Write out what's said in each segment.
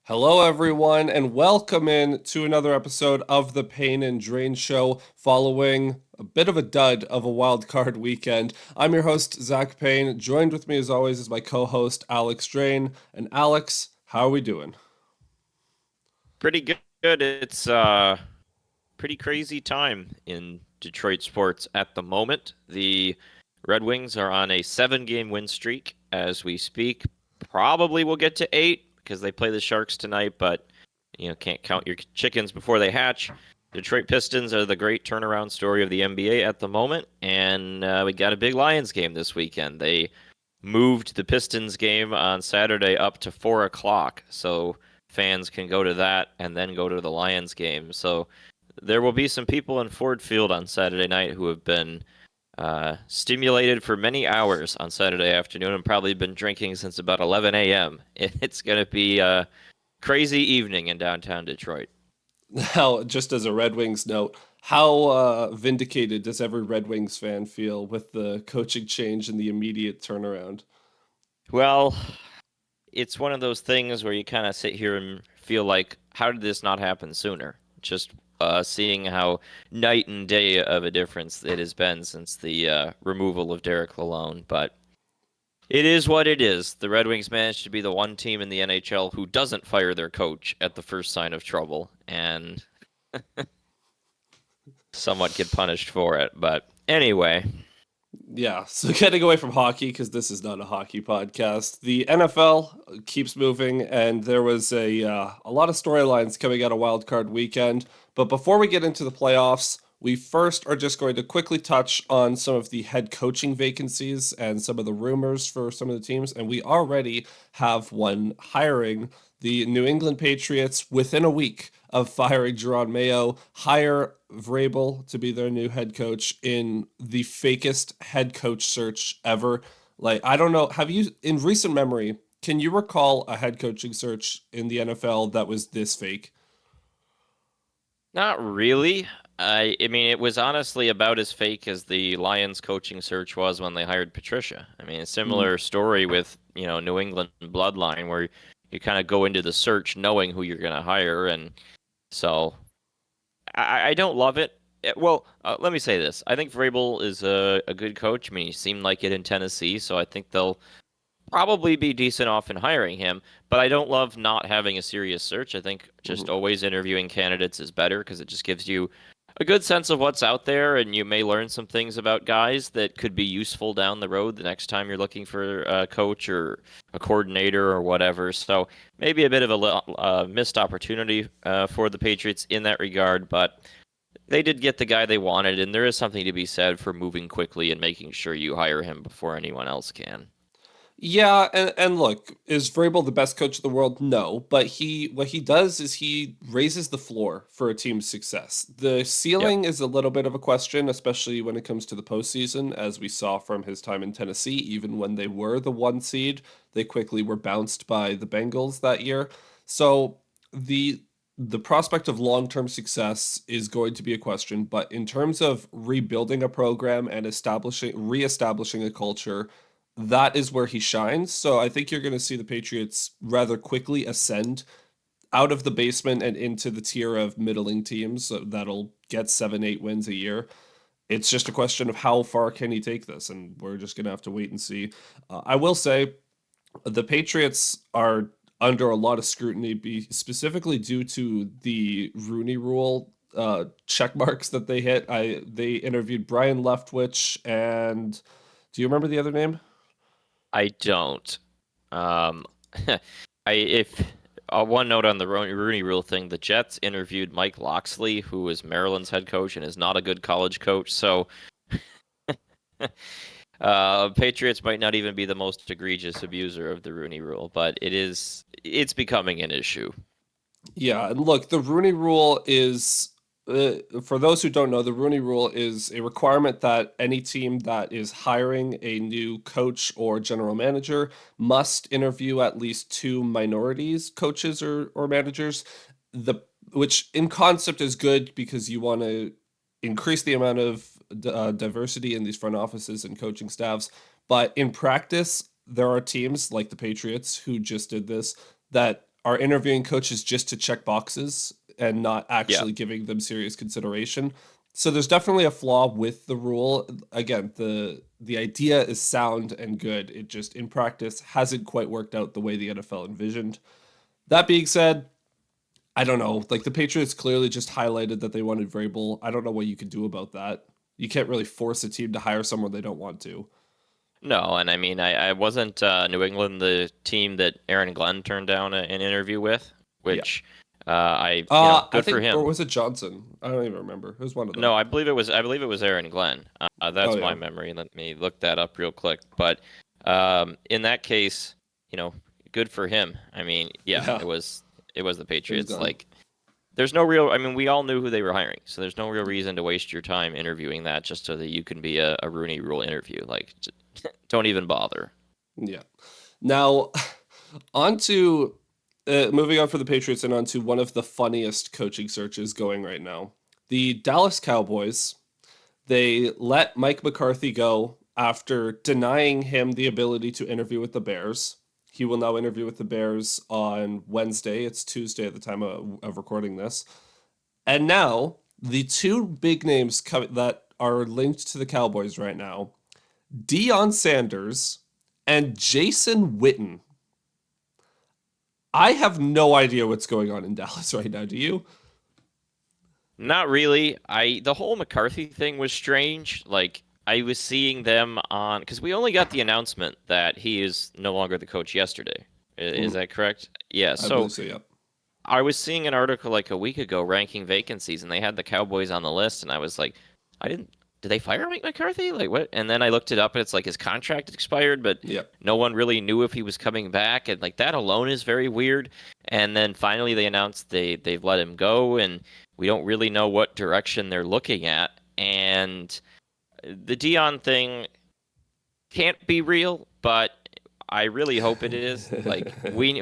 Hello, everyone, and welcome in to another episode of the Payne and Drain Show following a bit of a dud of a wildcard weekend. I'm your host, Zach Payne. Joined with me, as always, is my co host, Alex Drain. And Alex, how are we doing? Pretty good. It's pretty crazy time in Detroit sports at the moment. The Red Wings are on a 7-game win streak as we speak. Probably will get to 8 because they play the Sharks tonight, but can't count your chickens before they hatch. Detroit Pistons are the great turnaround story of the NBA at the moment, and we got a big Lions game this weekend. They moved the Pistons game on Saturday up to 4 o'clock, so fans can go to that and then go to the Lions game. So there will be some people in Ford Field on Saturday night who have been stimulated for many hours on Saturday afternoon and probably been drinking since about 11 a.m. It's going to be a crazy evening in downtown Detroit. Now, just as a Red Wings note, how vindicated does every Red Wings fan feel with the coaching change and the immediate turnaround? Well, it's one of those things where you kind of sit here and feel like, how did this not happen sooner? Just seeing how night and day of a difference it has been since the removal of Derek Lalonde. But it is what it is. The Red Wings managed to be the one team in the NHL who doesn't fire their coach at the first sign of trouble and somewhat get punished for it. But anyway, Yeah, so getting away from hockey because this is not a hockey podcast. The NFL keeps moving, and there was a lot of storylines coming out of Wildcard Weekend. But before we get into the playoffs, we first are just going to quickly touch on some of the head coaching vacancies and some of the rumors for some of the teams. And we already have one hiring. The New England Patriots, within a week of firing Jerron Mayo, hire Vrabel to be their new head coach in the fakest head coach search ever. Like, I don't know. Have you, in recent memory, can you recall a head coaching search in the NFL that was this fake? not really. I mean, it was honestly about as fake as the Lions coaching search was when they hired Patricia. I mean, a Hmm. similar story with, New England bloodline where you kind of go into the search knowing who you're going to hire. And so I don't love it. Well, let me say this. I think Vrabel is a good coach. I mean, he seemed like it in Tennessee, so I think they'll probably be decent off in hiring him, but I don't love not having a serious search. I think just Hmm. always interviewing candidates is better because it just gives you a good sense of what's out there, and you may learn some things about guys that could be useful down the road the next time you're looking for a coach or a coordinator or whatever. So maybe a bit of a missed opportunity for the Patriots in that regard, but they did get the guy they wanted, and there is something to be said for moving quickly and making sure you hire him before anyone else can. Yeah, and look, is Vrabel the best coach in the world? No, but he what he does is he raises the floor for a team's success. The Yep. ceiling is a little bit of a question, especially when it comes to the postseason, as we saw from his time in Tennessee. Even when they were the one seed, they quickly were bounced by the Bengals that year. So the the prospect of long-term success is going to be a question, but in terms of rebuilding a program and reestablishing a culture, that is where he shines. So I think you're going to see the Patriots rather quickly ascend out of the basement and into the tier of middling teams that'll get 7, 8 wins a year. It's just a question of how far can he take this, and we're just going to have to wait and see. I will say the Patriots are under a lot of scrutiny, specifically due to the Rooney Rule check marks that they hit. They interviewed Brian Leftwich and do you remember the other name? I don't. Um, I if one note on the Rooney Rule thing, the Jets interviewed Mike Locksley, who was Maryland's head coach and is not a good college coach. So, Patriots might not even be the most egregious abuser of the Rooney Rule, but it's becoming an issue. Yeah, and look, the Rooney Rule is, for those who don't know, the Rooney Rule is a requirement that any team that is hiring a new coach or general manager must interview at least two minorities, coaches or managers. The which in concept is good because you want to increase the amount of diversity in these front offices and coaching staffs. But in practice, there are teams like the Patriots who just did this that are interviewing coaches just to check boxes and not Yeah. actually giving them serious consideration. So there's definitely a flaw with the rule. Again, the idea is sound and good. It just in practice hasn't quite worked out the way the NFL envisioned. That being said, I don't know. Like the Patriots clearly just highlighted that they wanted Vrabel. I don't know what you can do about that. You can't really force a team to hire someone they don't want to. No, and I mean, I wasn't New England the team that Aaron Glenn turned down an interview with, Yeah. which I good for think, or him. was it Johnson? I don't even remember. It was one of them. No, I believe it was Aaron Glenn. Oh That's my yeah, memory. Let me look that up real quick. But in that case, good for him. I mean, yeah, yeah. it was the It was Patriots. gone. Like, there's no real. I mean, we all knew who they were hiring, so there's no real reason to waste your time interviewing that just so that you can be a Rooney Rule interview. Like, don't even bother. Yeah. Now, on to moving on for the Patriots and on to one of the funniest coaching searches going right now. The Dallas Cowboys, they let Mike McCarthy go after denying him the ability to interview with the Bears. He will now interview with the Bears on Wednesday. It's Tuesday at the time of recording this. And now, the two big names that are linked to the Cowboys right now, Deion Sanders and Jason Witten. I have no idea what's going on in Dallas right now. Do you? Not really. The whole McCarthy thing was strange. Like, I was seeing them on because we only got the announcement that he is no longer the coach yesterday. Is Mhm. that correct? Yeah. I believe So so. Yep. I was seeing an article like a week ago ranking vacancies, and they had the Cowboys on the list, and I was like, I didn't. Did they fire Mike McCarthy? Like what? And then I looked it up, and it's like his contract expired, but Yep. no one really knew if he was coming back, and like that alone is very weird. And then finally they announced they've let him go, and we don't really know what direction they're looking at. And the Dion thing can't be real, but I really hope it is. Like we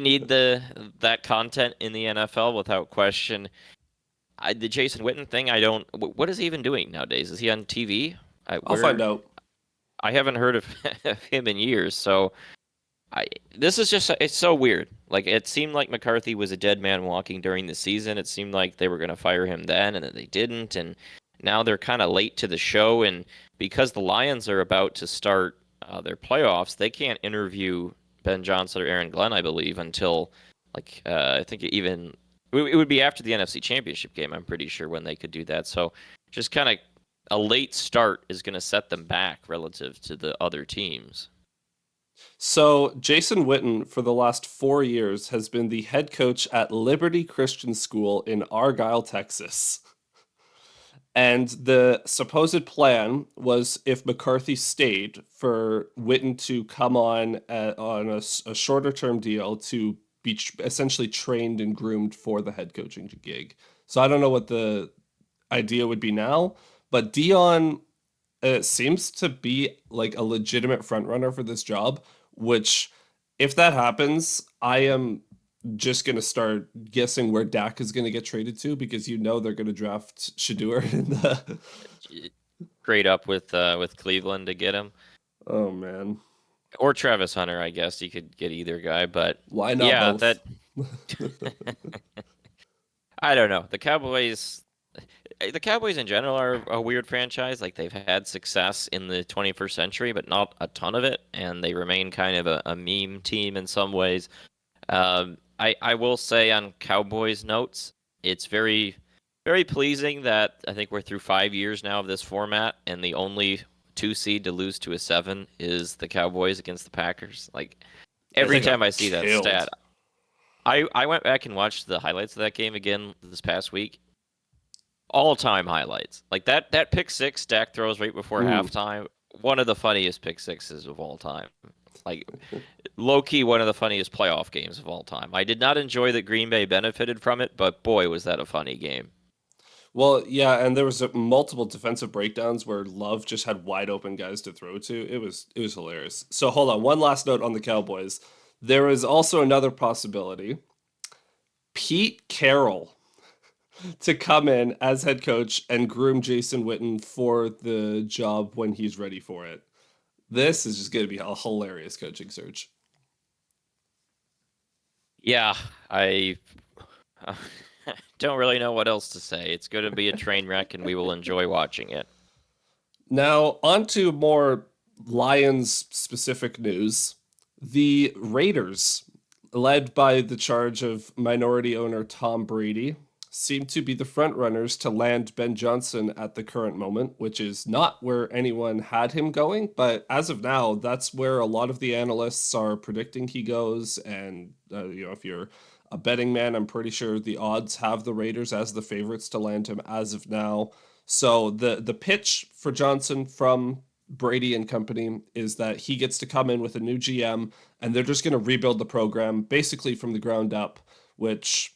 need that content in the NFL without question. The Jason Witten thing, I don't. What is he even doing nowadays? Is he on TV? I'll find out. I haven't heard of, of him in years. So this is just it's so weird. Like it seemed like McCarthy was a dead man walking during the season. It seemed like they were going to fire him then, and then they didn't. And now they're kind of late to the show. And because the Lions are about to start their playoffs, they can't interview Ben Johnson or Aaron Glenn, I believe, until I think it would be after the NFC Championship game. I'm pretty sure when they could do that. So just kind of a late start is going to set them back relative to the other teams. So, Jason Witten, for the last 4 years, has been the head coach at Liberty Christian School in Argyle, Texas. And the supposed plan was if McCarthy stayed for Witten to come on on a shorter term deal to be essentially trained and groomed for the head coaching gig. So I don't know what the idea would be now, but Dion seems to be like a legitimate front runner for this job, which if that happens, I am just gonna start guessing where Dak is gonna get traded to because you know they're gonna draft Shador in the. Trade up with Cleveland to get him, Oh man, or Travis Hunter. I guess you could get either guy, but why not yeah, both? that I don't know. The Cowboys in general are a weird franchise. Like they've had success in the 21st century, but not a ton of it, and they remain kind of a meme team in some ways. I will say on Cowboys notes, it's very very pleasing that I think we're through 5 years now of this format, and the only two seed to lose to a seven is the Cowboys against the Packers. Like And every they time got I see that killed. stat, I went back and watched the highlights of that game again this past week. All-time highlights. Like that pick six Dak throws right before Mm. halftime. One of the funniest pick sixes of all time. Like low key, one of the funniest playoff games of all time. I did not enjoy that Green Bay benefited from it, but boy, was that a funny game. Well, yeah, and there was multiple defensive breakdowns where Love just had wide open guys to throw to. It was hilarious. So hold on, one last note on the Cowboys. There is also another possibility. Pete Carroll to come in as head coach and groom Jason Witten for the job when he's ready for it. This is just going to be a hilarious coaching search. Yeah, I don't really know what else to say. It's going to be a train wreck, and we will enjoy watching it. Now, on to more Lions specific news. The Raiders, led by the charge of minority owner Tom Brady, seem to be the front runners to land Ben Johnson at the current moment, which is not where anyone had him going. But as of now, that's where a lot of the analysts are predicting he goes. And, if you're a betting man, I'm pretty sure the odds have the Raiders as the favorites to land him as of now. So the pitch for Johnson from Brady and company is that he gets to come in with a new GM and they're just going to rebuild the program basically from the ground up, which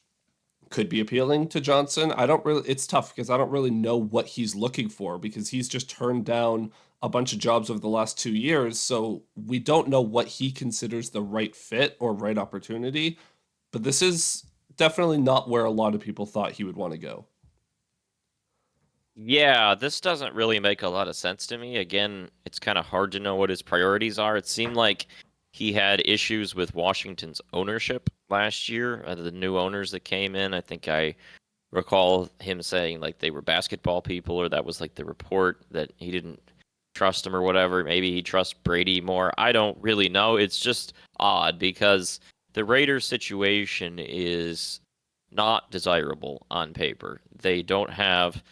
could be appealing to Johnson. I don't really, it's tough because I don't really know what he's looking for because he's just turned down a bunch of jobs over the last 2 years. So we don't know what he considers the right fit or right opportunity. But this is definitely not where a lot of people thought he would want to go. Yeah, this doesn't really make a lot of sense to me. Again, it's kind of hard to know what his priorities are. It seemed like he had issues with Washington's ownership last year, the new owners that came in. I think I recall him saying like they were basketball people, or that was like the report that he didn't trust him or whatever. Maybe he trusts Brady more. I don't really know. It's just odd because the Raiders situation is not desirable on paper. They don't have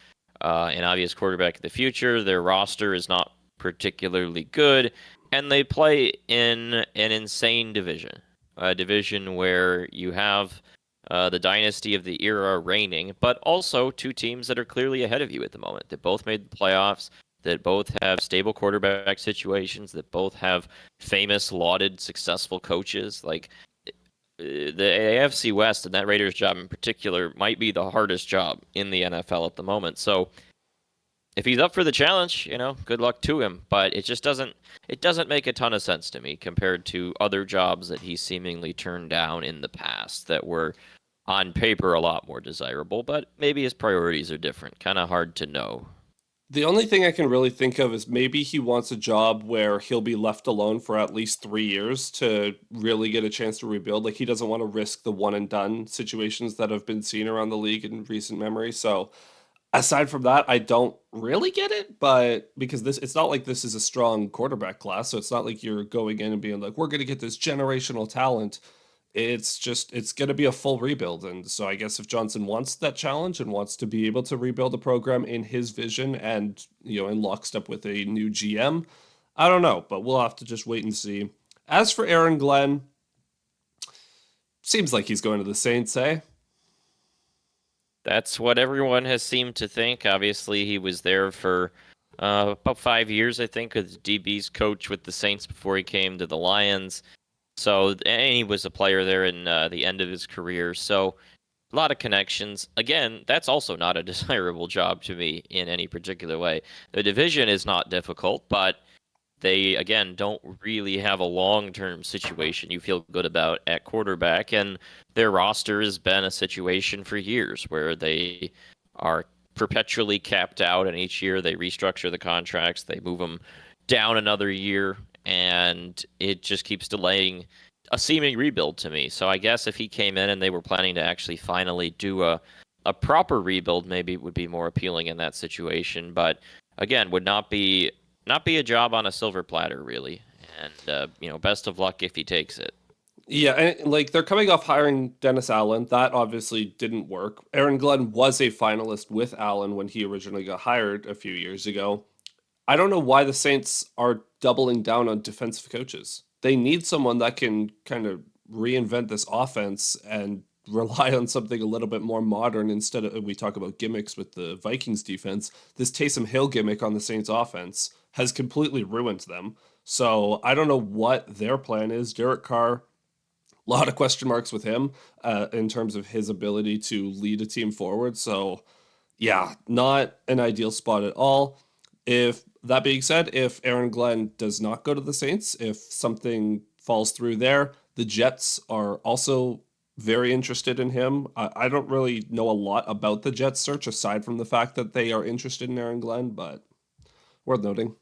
an obvious quarterback of the future. Their roster is not particularly good, and they play in an insane division, a division where you have the dynasty of the era reigning, but also two teams that are clearly ahead of you at the moment, that both made the playoffs, that both have stable quarterback situations, that both have famous, lauded, successful coaches. Like the AFC West and that Raiders job in particular might be the hardest job in the NFL at the moment. So if he's up for the challenge, good luck to him. But it doesn't make a ton of sense to me compared to other jobs that he seemingly turned down in the past that were on paper a lot more desirable, but maybe his priorities are different. Kind of hard to know. The only thing I can really think of is maybe he wants a job where he'll be left alone for at least 3 years to really get a chance to rebuild. Like he doesn't want to risk the one and done situations that have been seen around the league in recent memory. So aside from that, I don't really get it, but because this it's not like this is a strong quarterback class, so it's not like you're going in and being like, we're gonna get this generational talent. It's just it's gonna be a full rebuild. And so I guess if Johnson wants that challenge and wants to be able to rebuild a program in his vision and in lockstep with a new GM, I don't know, but we'll have to just wait and see. As for Aaron Glenn, seems like he's going to the Saints, eh? That's what everyone has seemed to think. Obviously, he was there for about 5 years, I think, as DB's coach with the Saints before he came to the Lions. So, and he was a player there in the end of his career. So, a lot of connections. Again, that's also not a desirable job to me in any particular way. The division is not difficult, but they, again, don't really have a long-term situation you feel good about at quarterback, and their roster has been a situation for years where they are perpetually capped out, and each year they restructure the contracts, they move them down another year, and it just keeps delaying a seeming rebuild to me. So I guess if he came in and they were planning to actually finally do a proper rebuild, maybe it would be more appealing in that situation. But again, would not be a job on a silver platter, really. And best of luck if he takes it. Yeah, and like they're coming off hiring Dennis Allen. That obviously didn't work. Aaron Glenn was a finalist with Allen when he originally got hired a few years ago. I don't know why the Saints are doubling down on defensive coaches. They need someone that can kind of reinvent this offense and rely on something a little bit more modern instead of we talk about gimmicks with the Vikings defense. This Taysom Hill gimmick on the Saints offense has completely ruined them. So I don't know what their plan is. Derek Carr, a lot of question marks with him in terms of his ability to lead a team forward. So, yeah, not an ideal spot at all. If that being said, if Aaron Glenn does not go to the Saints, if something falls through there, the Jets are also very interested in him. I don't really know a lot about the Jets search aside from the fact that they are interested in Aaron Glenn, but worth noting.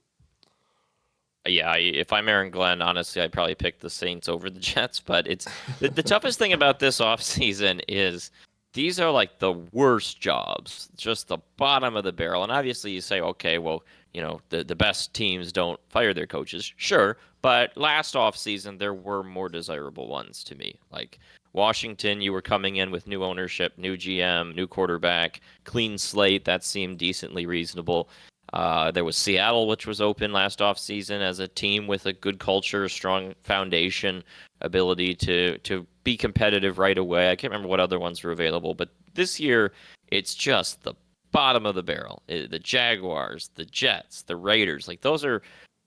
Yeah, if I'm Aaron Glenn, honestly, I'd probably pick the Saints over the Jets. But it's the toughest thing about this offseason is these are like the worst jobs, just the bottom of the barrel. And obviously, you say, okay, well, the best teams don't fire their coaches. Sure. But last offseason, there were more desirable ones to me. Like Washington, you were coming in with new ownership, new GM, new quarterback, clean slate. That seemed decently reasonable. There was Seattle, which was open last offseason as a team with a good culture, strong foundation, ability to be competitive right away. I can't remember what other ones were available, but this year it's just the bottom of the barrel. The Jaguars, the Jets, the Raiders, like those are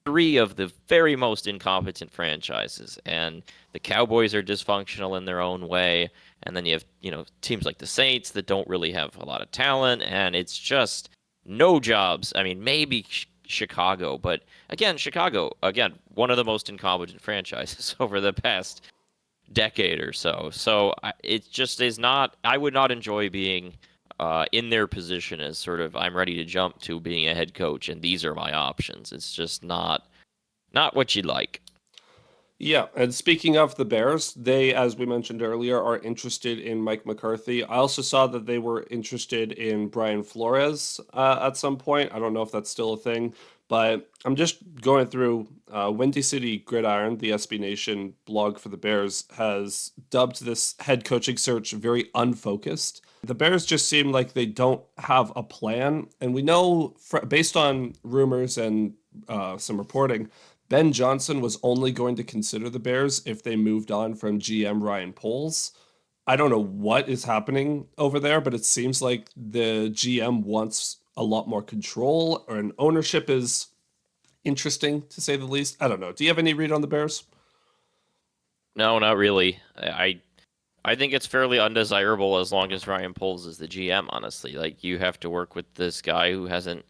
three of the very most incompetent franchises, and the Cowboys are dysfunctional in their own way. And then you have, teams like the Saints that don't really have a lot of talent, and it's just no jobs. I mean, maybe Chicago, but again, Chicago, again, one of the most incompetent franchises over the past decade or so. So it just is not, I would not enjoy being in their position as sort of I'm ready to jump to being a head coach and these are my options. It's just not what you'd like. Yeah, and speaking of the Bears, they, as we mentioned earlier, are interested in Mike McCarthy. I also saw that they were interested in Brian Flores at some point. I don't know if that's still a thing, but I'm just going through Windy City Gridiron, the SB Nation blog for the Bears, has dubbed this head coaching search very unfocused. The Bears just seem like they don't have a plan, and we know, based on rumors and some reporting, Ben Johnson was only going to consider the Bears if they moved on from GM Ryan Poles. I don't know what is happening over there, but it seems like the GM wants a lot more control, or an ownership is interesting to say the least. I don't know. Do you have any read on the Bears? No, not really. I think it's fairly undesirable as long as Ryan Poles is the GM, honestly. Like you have to work with this guy who hasn't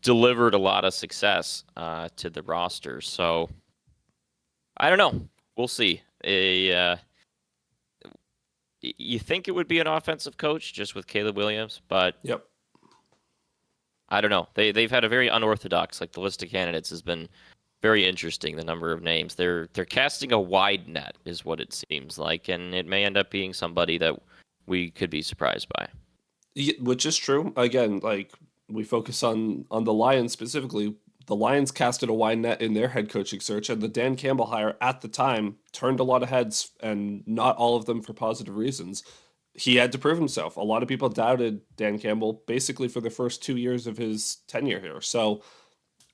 delivered a lot of success to the roster. So I don't know. We'll see. You think it would be an offensive coach just with Caleb Williams, but Yep. I don't know. They've had a very unorthodox, like the list of candidates has been very interesting. The number of names they're casting a wide net is what it seems like, and it may end up being somebody that we could be surprised by. Which is true. Again, like we focus on the Lions specifically. The Lions casted a wide net in their head coaching search, and the Dan Campbell hire at the time turned a lot of heads, and not all of them for positive reasons. He had to prove himself. A lot of people doubted Dan Campbell basically for the first 2 years of his tenure here. So,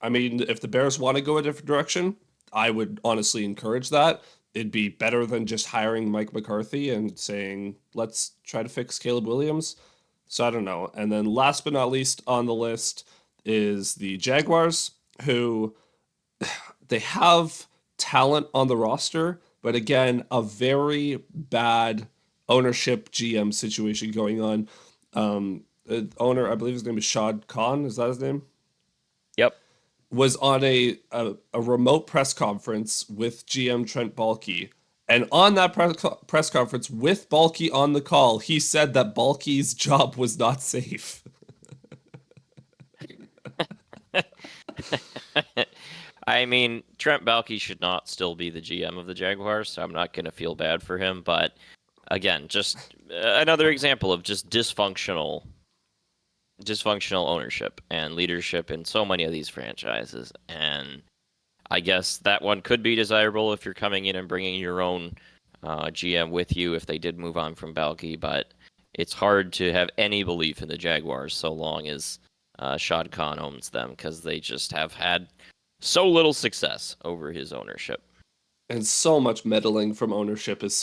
I mean, if the Bears want to go a different direction, I would honestly encourage that. It'd be better than just hiring Mike McCarthy and saying, let's try to fix Caleb Williams. So I don't know. And then last but not least on the list is the Jaguars, who they have talent on the roster, but again, a very bad ownership GM situation going on. The owner, I believe his name is Shad Khan. Is that his name? Yep. Was on a remote press conference with GM Trent Baalke. And on that press conference with Baalke on the call, he said that Baalke's job was not safe. I mean, Trent Baalke should not still be the GM of the Jaguars, so I'm not going to feel bad for him. But again, just another example of just dysfunctional ownership and leadership in so many of these franchises. And I guess that one could be desirable if you're coming in and bringing your own GM with you if they did move on from Baalke, but it's hard to have any belief in the Jaguars so long as Shad Khan owns them because they just have had so little success over his ownership. And so much meddling from ownership is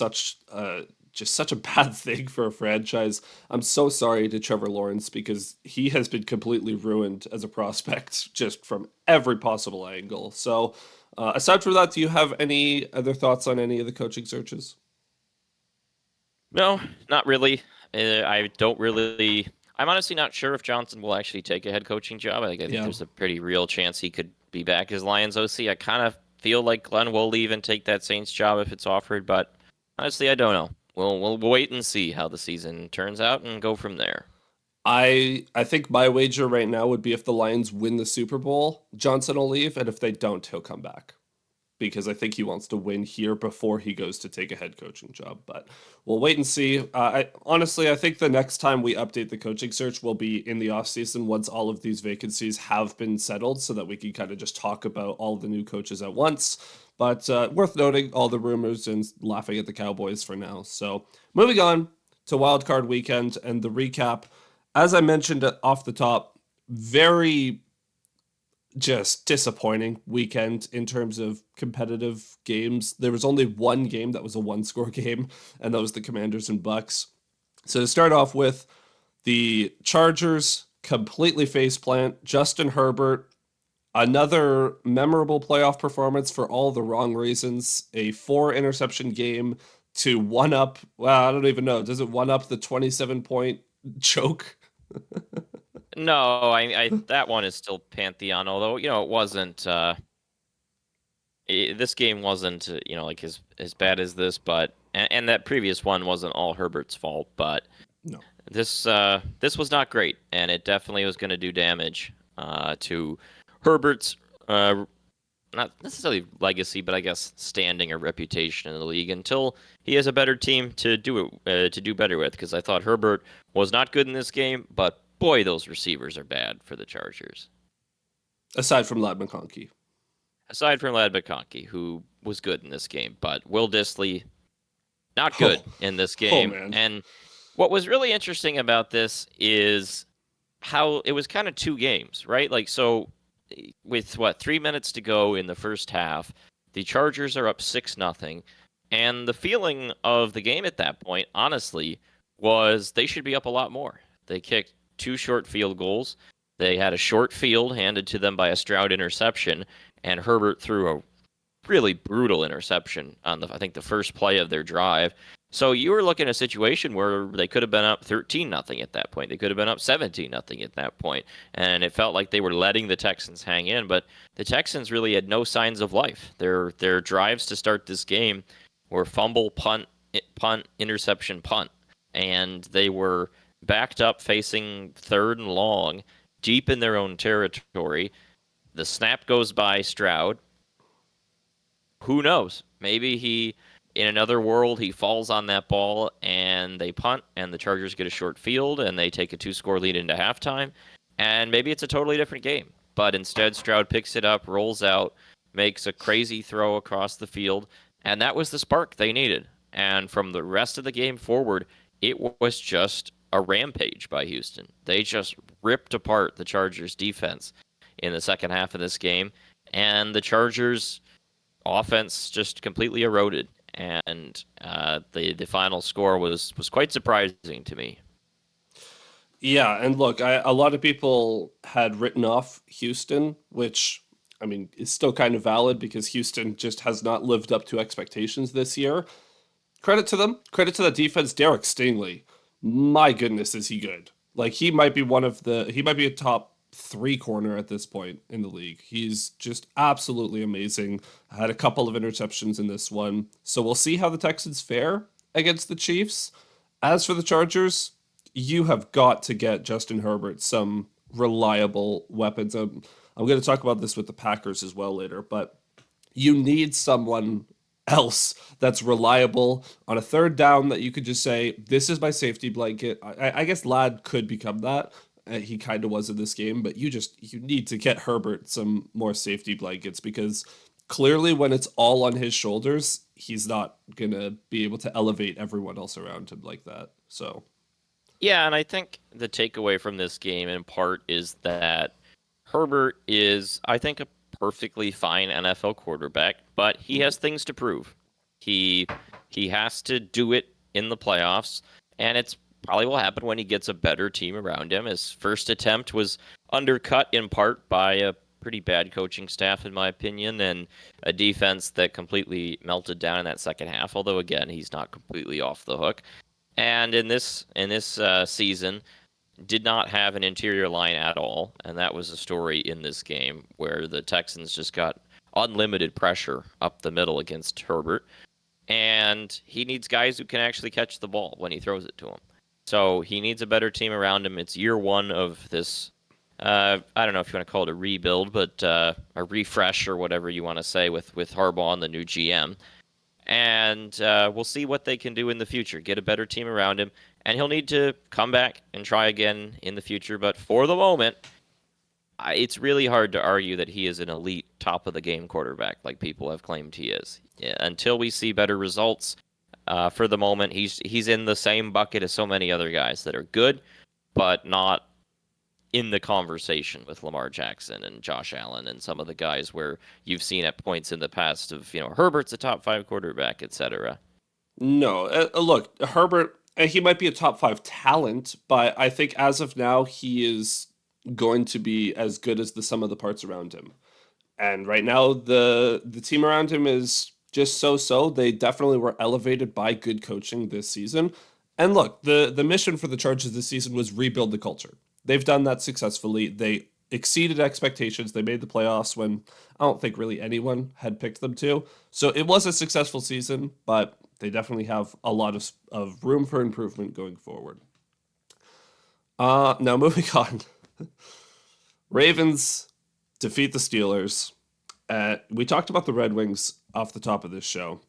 just such a bad thing for a franchise. I'm so sorry to Trevor Lawrence because he has been completely ruined as a prospect just from every possible angle. So, aside from that, do you have any other thoughts on any of the coaching searches? No, not really. I don't really. I'm honestly not sure if Johnson will actually take a head coaching job. I think Yeah. there's a pretty real chance he could be back as Lions OC. I kind of feel like Glenn will leave and take that Saints job if it's offered, but honestly, I don't know. We'll wait and see how the season turns out and go from there. I think my wager right now would be if the Lions win the Super Bowl, Johnson will leave, and if they don't, he'll come back because I think he wants to win here before he goes to take a head coaching job. But we'll wait and see. I honestly, I think the next time we update the coaching search will be in the off season once all of these vacancies have been settled, so that we can kind of just talk about all the new coaches at once. But worth noting all the rumors and laughing at the Cowboys for now. So moving on to Wildcard Weekend and the recap. As I mentioned off the top, very just disappointing weekend in terms of competitive games. There was only one game that was a one-score game, and that was the Commanders and Bucks. So to start off with, the Chargers completely faceplant. Justin Herbert, another memorable playoff performance for all the wrong reasons. A 4 interception game to one up. Well, I don't even know. Does it one up the 27-point choke? No, I that one is still Pantheon, although, it wasn't this game wasn't, like as bad as this, but and that previous one wasn't all Herbert's fault, but No. this was not great, and it definitely was going to do damage to Herbert's not necessarily legacy, but I guess standing or reputation in the league until he has a better team to do it to do better with. Because I thought Herbert was not good in this game, but boy, those receivers are bad for the Chargers. Aside from Lad McConkey. Aside from Lad McConkey, who was good in this game, but Will Dissly not Oh, good in this oh game. man. And what was really interesting about this is how it was kind of two games, right? Like, so with 3 minutes to go in the first half, the Chargers are up 6-0, and the feeling of the game at that point, honestly, was they should be up a lot more. They kicked 2 short field goals. They had a short field handed to them by a Stroud interception, and Herbert threw a really brutal interception on I think the first play of their drive. So you were looking at a situation where they could have been up 13-0 at that point. They could have been up 17-0 at that point. And it felt like they were letting the Texans hang in, but the Texans really had no signs of life. Their drives to start this game were fumble, punt, interception, punt. And they were backed up facing 3rd and long, deep in their own territory. The snap goes by Stroud. Who knows? Maybe in another world, he falls on that ball and they punt and the Chargers get a short field and they take a 2-score lead into halftime. And maybe it's a totally different game. But instead, Stroud picks it up, rolls out, makes a crazy throw across the field. And that was the spark they needed. And from the rest of the game forward, it was just a rampage by Houston. They just ripped apart the Chargers defense in the second half of this game. And the Chargers offense just completely eroded, and the final score was quite surprising to me. Yeah, and look, a lot of people had written off Houston, which I mean is still kind of valid because Houston just has not lived up to expectations this year. Credit to them. Credit to the defense. Derek Stingley, my goodness, is he good? Like he might be a top 3 corner at this point in the league. He's just absolutely amazing. Had a couple of interceptions in this one, so we'll see how the Texans fare against the Chiefs. As for the Chargers, you have got to get Justin Herbert some reliable weapons. I'm going to talk about this with the Packers as well later, but you need someone else that's reliable on a 3rd down that you could just say, this is my safety blanket. I guess Ladd could become that. He kind of was in this game, but you need to get Herbert some more safety blankets because clearly when it's all on his shoulders, he's not going to be able to elevate everyone else around him like that. So, Yeah, and I think the takeaway from this game in part is that Herbert is, I think, a perfectly fine NFL quarterback, but he has things to prove. He he has to do it in the playoffs, and it's probably will happen when he gets a better team around him. His first attempt was undercut in part by a pretty bad coaching staff, in my opinion, and a defense that completely melted down in that second half. Although again, he's not completely off the hook. And in this season, did not have an interior line at all, and that was a story in this game where the Texans just got unlimited pressure up the middle against Herbert, and he needs guys who can actually catch the ball when he throws it to him. So he needs a better team around him. It's year one of this. I don't know if you want to call it a rebuild, but a refresh or whatever you want to say with Harbaugh and the new GM. And we'll see what they can do in the future. Get a better team around him, and he'll need to come back and try again in the future. But for the moment, it's really hard to argue that he is an elite, top of the game quarterback like people have claimed he is. Yeah, until we see better results, for the moment, he's in the same bucket as so many other guys that are good, but not in the conversation with Lamar Jackson and Josh Allen and some of the guys where you've seen at points in the past of, Herbert's a top five quarterback, etc. No, look, Herbert, he might be a top five talent, but I think as of now, he is going to be as good as the sum of the parts around him. And right now, the team around him is just so. They definitely were elevated by good coaching this season. And look, the mission for the Chargers this season was rebuild the culture. They've done that successfully. They exceeded expectations. They made the playoffs when I don't think really anyone had picked them to. So it was a successful season, but they definitely have a lot of room for improvement going forward. Now moving on. Ravens defeat the Steelers. We talked about the Red Wings off the top of this show.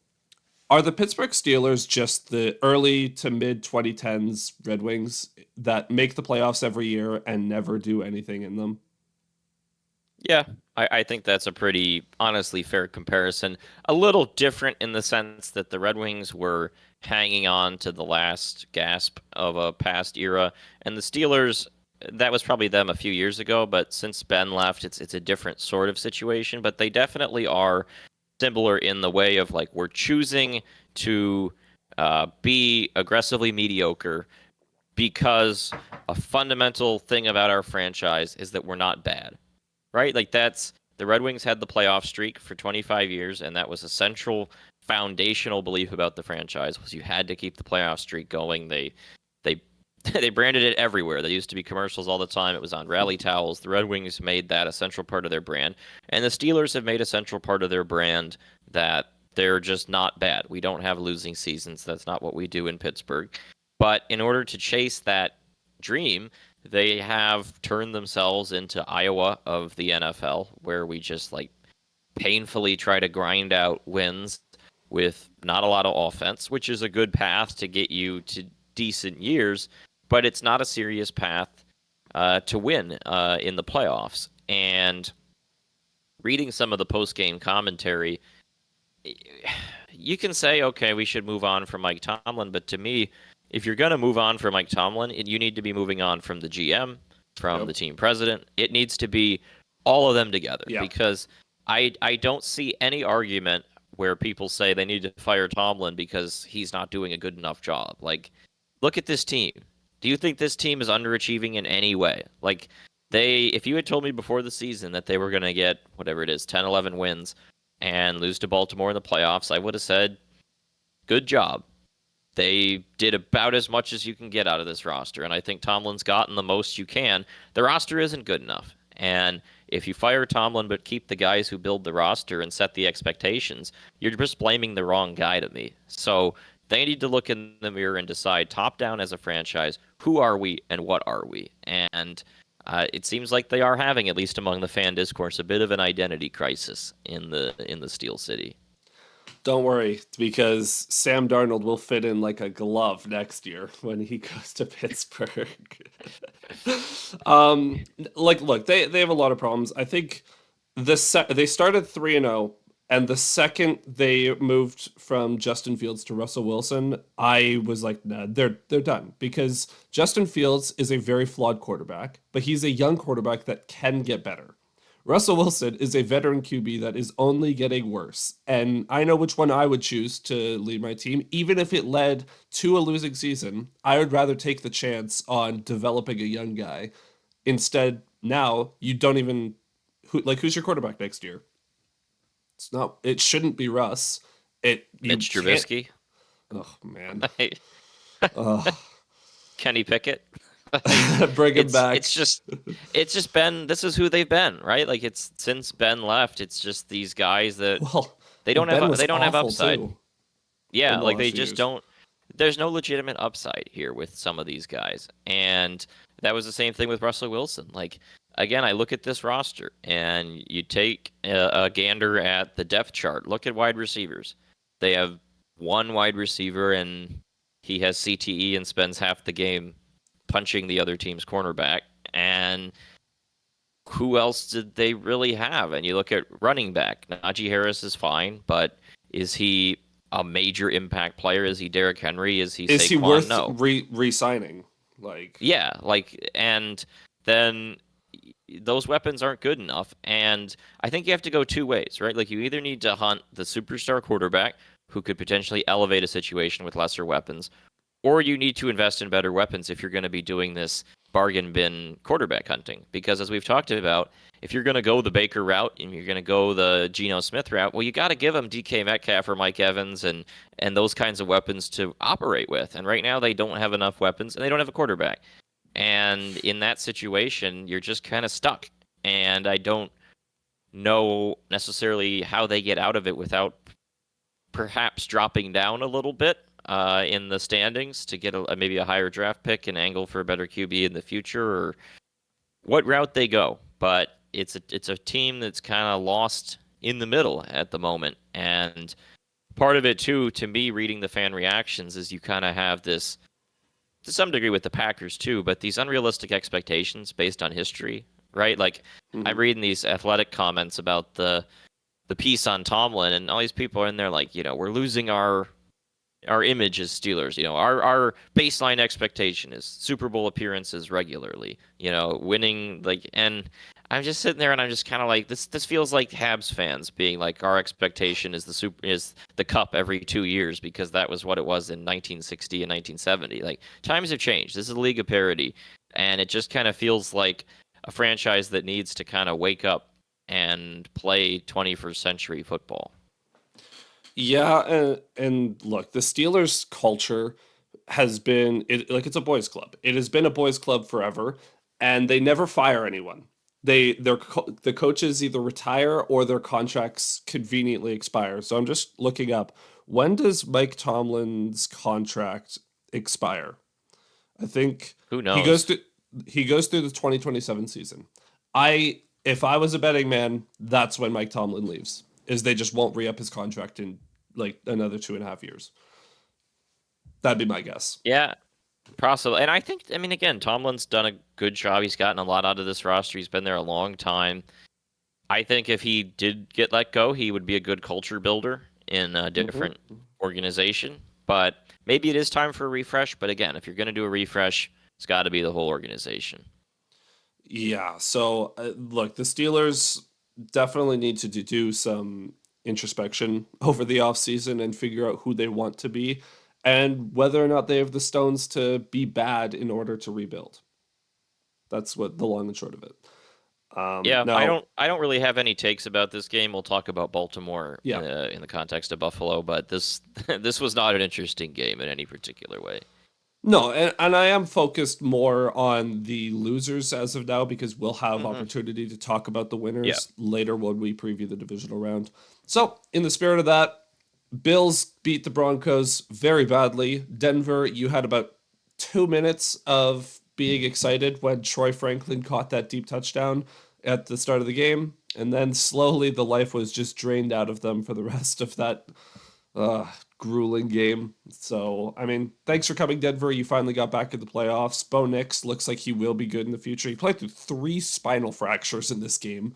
Are the Pittsburgh Steelers just the early to mid 2010s Red Wings that make the playoffs every year and never do anything in them? Yeah, I think that's a pretty honestly fair comparison. A little different in the sense that the Red Wings were hanging on to the last gasp of a past era, and the Steelers, that was probably them a few years ago, but since Ben left, it's a different sort of situation. But they definitely are similar in the way of like we're choosing to be aggressively mediocre because a fundamental thing about our franchise is that we're not bad, right? Like that's the Red Wings had the playoff streak for 25 years, and that was a central foundational belief about the franchise was you had to keep the playoff streak going. They they branded it everywhere. There used to be commercials all the time. It was on rally towels. The Red Wings made that a central part of their brand, and the Steelers have made a central part of their brand that they're just not bad. We don't have losing seasons. That's not what we do in Pittsburgh. But in order to chase that dream, they have turned themselves into Iowa of the NFL, where we just like painfully try to grind out wins with not a lot of offense, which is a good path to get you to decent years, but it's not a serious path to win in the playoffs. And reading some of the post-game commentary, you can say, okay, we should move on from Mike Tomlin, but to me, if you're going to move on from Mike Tomlin, you need to be moving on from the GM, from the team president. It needs to be all of them together because I don't see any argument where people say they need to fire Tomlin because he's not doing a good enough job. Like, look at this team. Do you think this team is underachieving in any way? Like, if you had told me before the season that they were going to get, whatever it is, 10, 11 wins and lose to Baltimore in the playoffs, I would have said, good job. They did about as much as you can get out of this roster, and I think Tomlin's gotten the most you can. The roster isn't good enough, and if you fire Tomlin but keep the guys who build the roster and set the expectations, you're just blaming the wrong guy to me. So they need to look in the mirror and decide, top down as a franchise, who are we and what are we? And it seems like they are having, at least among the fan discourse, a bit of an identity crisis in the Steel City. Don't worry, because Sam Darnold will fit in like a glove next year when he goes to Pittsburgh. Look, they have a lot of problems. I think they started 3-0, and the second they moved from Justin Fields to Russell Wilson, I was like, nah, they're done, because Justin Fields is a very flawed quarterback, but he's a young quarterback that can get better. Russell Wilson is a veteran QB that is only getting worse. And I know which one I would choose to lead my team. Even if it led to a losing season, I would rather take the chance on developing a young guy. Instead, now you don't even who's your quarterback next year? It shouldn't be Russ. Mitch Trubisky. Oh man. Kenny Pickett. Bring him back. It's just been, this is who they've been, right? Like it's since Ben left, it's just these guys that they don't have upside. Too, yeah, like they years. just don't. there's no legitimate upside here with some of these guys. And that was the same thing with Russell Wilson. Like, again, I look at this roster and you take a gander at the depth chart. Look at wide receivers. They have one wide receiver and he has CTE and spends half the game punching the other team's cornerback. And who else did they really have? And you look at running back. Najee Harris is fine, but is he a major impact player? Is he Derrick Henry? Is he Is he Saquon? worth No. re-signing? Like, Yeah, like, and then those weapons aren't good enough. And I think you have to go two ways, right? Like, you either need to hunt the superstar quarterback who could potentially elevate a situation with lesser weapons, or you need to invest in better weapons if you're going to be doing this bargain bin quarterback hunting. Because as we've talked about, if you're going to go the Baker route and you're going to go the Geno Smith route, well, you got to give them DK Metcalf or Mike Evans and those kinds of weapons to operate with. And right now they don't have enough weapons and they don't have a quarterback. And in that situation, you're just kind of stuck. And I don't know necessarily how they get out of it without perhaps dropping down a little bit in the standings to get maybe a higher draft pick and angle for a better QB in the future, or what route they go. But it's a team that's kind of lost in the middle at the moment. And part of it too, to me, reading the fan reactions, is you kind of have this to some degree with the Packers too, but these unrealistic expectations based on history, right? Like, I'm reading these athletic comments about the piece on Tomlin, and all these people are in there like, we're losing our image as Steelers. Our baseline expectation is Super Bowl appearances regularly, winning, like. And I'm just sitting there and I'm just kind of like, this feels like Habs fans being like, our expectation is the cup every 2 years, because that was what it was in 1960 and 1970. Like, times have changed. This is a league of parity, and it just kind of feels like a franchise that needs to kind of wake up and play 21st century football. Yeah, and look, the Steelers culture has been like it's a boys club. It has been a boys club forever, and they never fire anyone. The coaches either retire or their contracts conveniently expire. So I'm just looking up, when does Mike Tomlin's contract expire? I think Who he goes knows? through he goes through the 2027 season. If I was a betting man, that's when Mike Tomlin leaves. Is they just won't re-up his contract in like another 2.5 years. That'd be my guess. Yeah, possibly. And I mean, again, Tomlin's done a good job. He's gotten a lot out of this roster. He's been there a long time. I think if he did get let go, he would be a good culture builder in a different Hmm. organization. But maybe it is time for a refresh. But again, if you're going to do a refresh, it's got to be the whole organization. Yeah. So look, the Steelers definitely need to do some introspection over the offseason and figure out who they want to be and whether or not they have the stones to be bad in order to rebuild. That's what the long and short of it. Yeah, I Now, don't I don't really have any takes about this game. We'll talk about Baltimore yeah, in the context of Buffalo, but this this was not an interesting game in any particular way. no, and I am focused more on the losers as of now because we'll have Hmm. opportunity to talk about the Yeah. winners later when we preview the divisional round. So, in the spirit of that, Bills beat the Broncos very badly. Denver, you had about 2 minutes of being excited when Troy Franklin caught that deep touchdown at the start of the game, and then slowly the life was just drained out of them for the rest of that grueling game. So, I mean, thanks for coming, Denver. You finally got back in the playoffs. Bo Nix looks like he will be good in the future. He played through 3 spinal fractures in this game.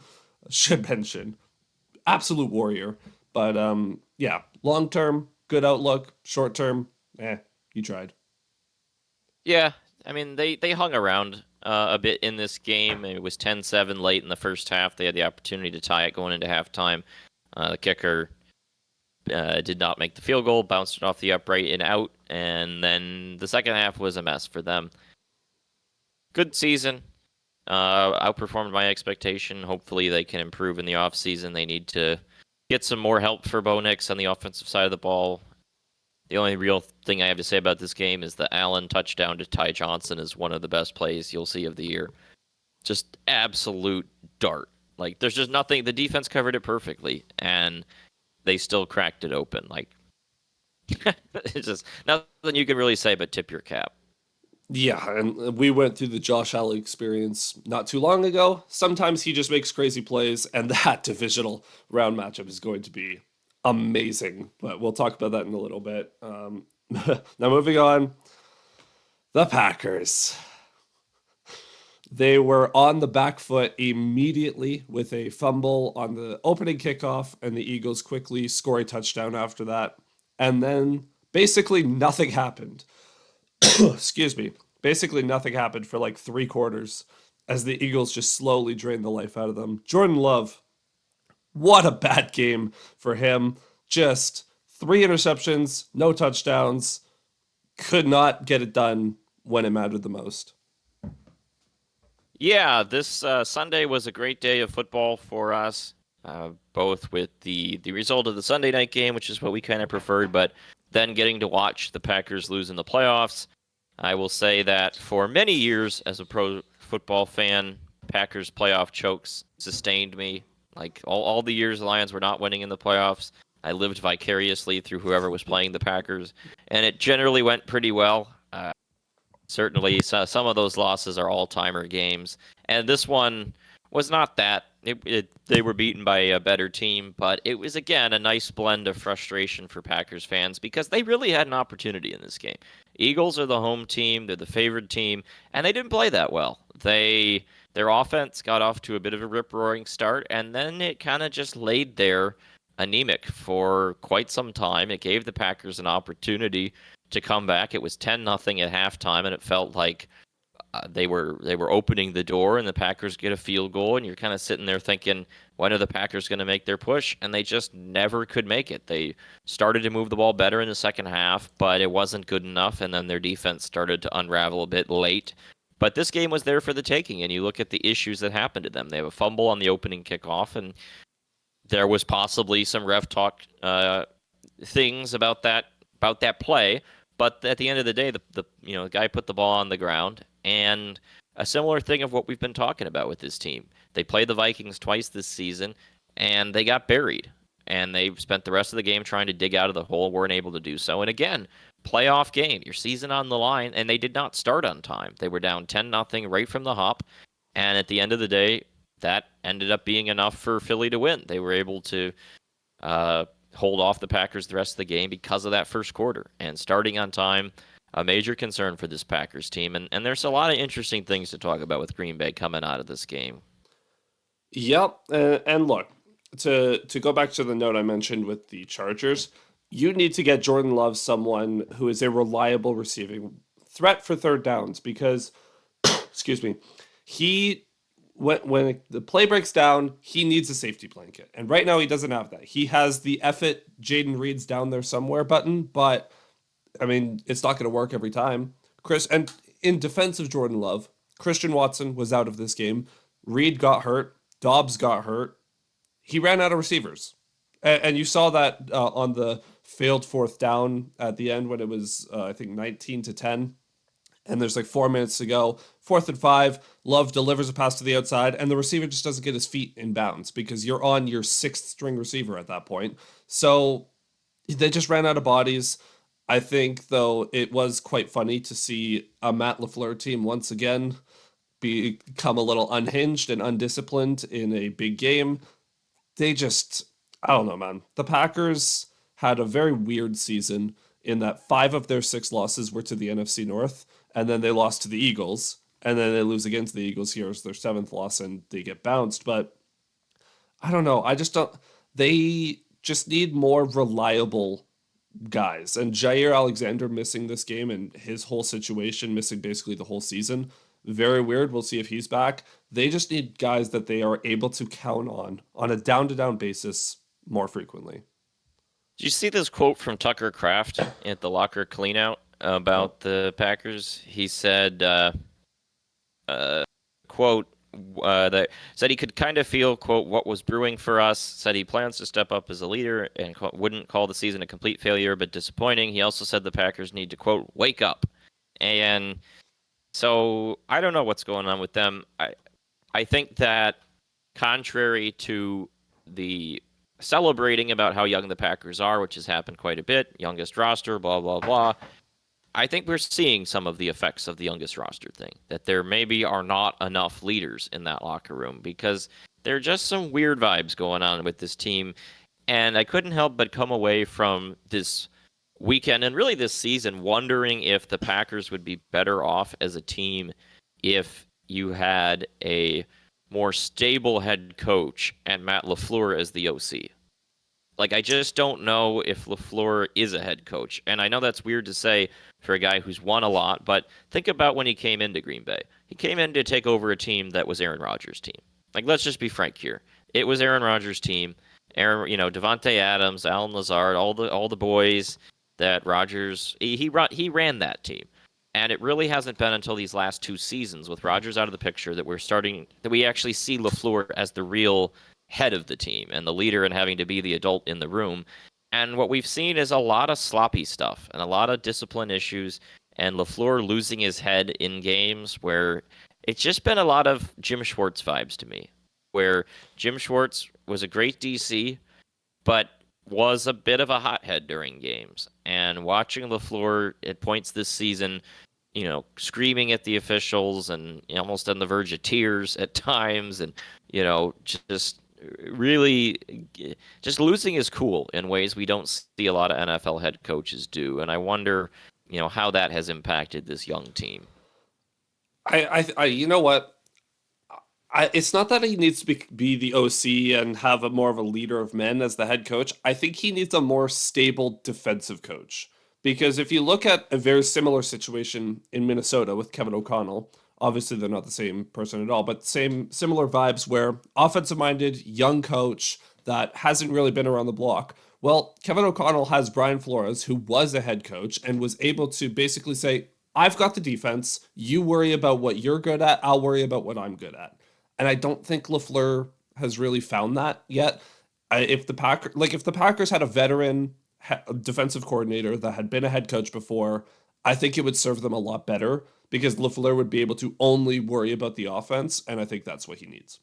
Should mention. Absolute warrior. But yeah, long term, good outlook. Short term, you tried. Yeah, I mean they hung around a bit in this game. It was 10-7 late in the first half. They had the opportunity to tie it going into halftime. The kicker did not make the field goal, bounced it off the upright and out, and then the second half was a mess for them. Good season. Outperformed my expectation. Hopefully they can improve in the offseason. They need to get some more help for Bo Nix on the offensive side of the ball. The only real thing I have to say about this game is the Allen touchdown to Ty Johnson is one of the best plays you'll see of the year. Just absolute dart. Like, there's just nothing. The defense covered it perfectly, and they still cracked it open. Like, It's just nothing you can really say but tip your cap. Yeah, and we went through the Josh Allen experience not too long ago. Sometimes he just makes crazy plays, and that divisional round matchup is going to be amazing. But we'll talk about that in a little bit. Now, moving on, the Packers. They were on the back foot immediately with a fumble on the opening kickoff, and the Eagles quickly score a touchdown after that. And then basically nothing happened. Excuse me. Basically nothing happened for like 3 quarters as the Eagles just slowly drained the life out of them. Jordan Love, what a bad game for him. Just 3 interceptions, no touchdowns, could not get it done when it mattered the most. Yeah, this Sunday was a great day of football for us, both with the result of the Sunday night game, which is what we kind of preferred, but then getting to watch the Packers lose in the playoffs. I will say that for many years as a pro football fan, Packers playoff chokes sustained me. Like all the years the Lions were not winning in the playoffs, I lived vicariously through whoever was playing the Packers, and it generally went pretty well. Certainly, some of those losses are all-timer games, and this one was not that. They were beaten by a better team, but it was again a nice blend of frustration for Packers fans because they really had an opportunity in this game. Eagles are the home team; they're the favored team, and they didn't play that well. Their offense got off to a bit of a rip-roaring start, and then it kind of just laid there anemic for quite some time. It gave the Packers an opportunity to come back. It was 10-0 at halftime, and it felt like they were opening the door, and the Packers get a field goal, and you're kind of sitting there thinking, when are the Packers going to make their push? And they just never could make it. They started to move the ball better in the second half, but it wasn't good enough, and then their defense started to unravel a bit late. But this game was there for the taking, and you look at the issues that happened to them. They have a fumble on the opening kickoff, and there was possibly some ref talk things about that play. But at the end of the day, the guy put the ball on the ground, and a similar thing of what we've been talking about with this team. They played the Vikings twice this season, and they got buried. And they spent the rest of the game trying to dig out of the hole, weren't able to do so. And again, playoff game, your season on the line, and they did not start on time. They were down 10-0 right from the hop, and at the end of the day, that ended up being enough for Philly to win. They were able to hold off the Packers the rest of the game because of that first quarter. And starting on time, a major concern for this Packers team. And there's a lot of interesting things to talk about with Green Bay coming out of this game. Yep, and look, to go back to the note I mentioned with the Chargers, you need to get Jordan Love someone who is a reliable receiving threat for third downs because, excuse me, he when the play breaks down, he needs a safety blanket, and right now he doesn't have that. He has the "F it, Jaden Reed's down there somewhere" button, but I mean, it's not going to work every time. Chris, and in defense of Jordan Love, Christian Watson was out of this game. Reed got hurt. Dobbs got hurt. He ran out of receivers. And you saw that on the failed fourth down at the end when it was, I think, 19-10. And there's like 4 minutes to go. 4th and 5. Love delivers a pass to the outside, and the receiver just doesn't get his feet in bounds because you're on your sixth string receiver at that point. So they just ran out of bodies. I think, though, it was quite funny to see a Matt LaFleur team once again become a little unhinged and undisciplined in a big game. They just, I don't know, man. The Packers had a very weird season in that 5 of their 6 losses were to the NFC North, and then they lost to the Eagles, and then they lose against the Eagles here as their 7th loss, and they get bounced. But I don't know. I just don't. They just need more reliable guys. And Jair Alexander missing this game and his whole situation, missing basically the whole season. Very weird. We'll see if he's back. They just need guys that they are able to count on a down to down basis more frequently. Did you see this quote from Tucker Kraft at the locker cleanout No. about the Packers? He said, uh, quote, that said he could kind of feel, quote, what was brewing for us. Said he plans to step up as a leader and quote, wouldn't call the season a complete failure, but disappointing. He also said the Packers need to, quote, wake up. And so I don't know what's going on with them. I think that contrary to the celebrating about how young the Packers are, which has happened quite a bit. Youngest roster, blah, blah, blah. I think we're seeing some of the effects of the youngest roster thing, that there maybe are not enough leaders in that locker room because there are just some weird vibes going on with this team. And I couldn't help but come away from this weekend and really this season wondering if the Packers would be better off as a team if you had a more stable head coach and Matt LaFleur as the OC. Like, I just don't know if LaFleur is a head coach. And I know that's weird to say for a guy who's won a lot, but think about when he came into Green Bay. He came in to take over a team that was Aaron Rodgers' team. Like, let's just be frank here. It was Aaron Rodgers' team. Aaron, Devontae Adams, Alan Lazard, all the boys that Rodgers he ran that team. And it really hasn't been until these last 2 seasons with Rodgers out of the picture that we actually see LaFleur as the real head of the team and the leader and having to be the adult in the room. And what we've seen is a lot of sloppy stuff and a lot of discipline issues and LaFleur losing his head in games where it's just been a lot of Jim Schwartz vibes to me, where Jim Schwartz was a great DC, but was a bit of a hothead during games. And watching LaFleur at points this season, screaming at the officials and almost on the verge of tears at times and, just really just losing his cool in ways we don't see a lot of NFL head coaches do. And I wonder, how that has impacted this young team. You know what? It's not that he needs to be the OC and have a more of a leader of men as the head coach. I think he needs a more stable defensive coach. Because if you look at a very similar situation in Minnesota with Kevin O'Connell, obviously they're not the same person at all, but similar vibes where offensive-minded, young coach that hasn't really been around the block. Well, Kevin O'Connell has Brian Flores, who was a head coach and was able to basically say, I've got the defense. You worry about what you're good at. I'll worry about what I'm good at. And I don't think LaFleur has really found that yet. If the Packers had a veteran defensive coordinator that had been a head coach before, I think it would serve them a lot better because LaFleur would be able to only worry about the offense, and I think that's what he needs.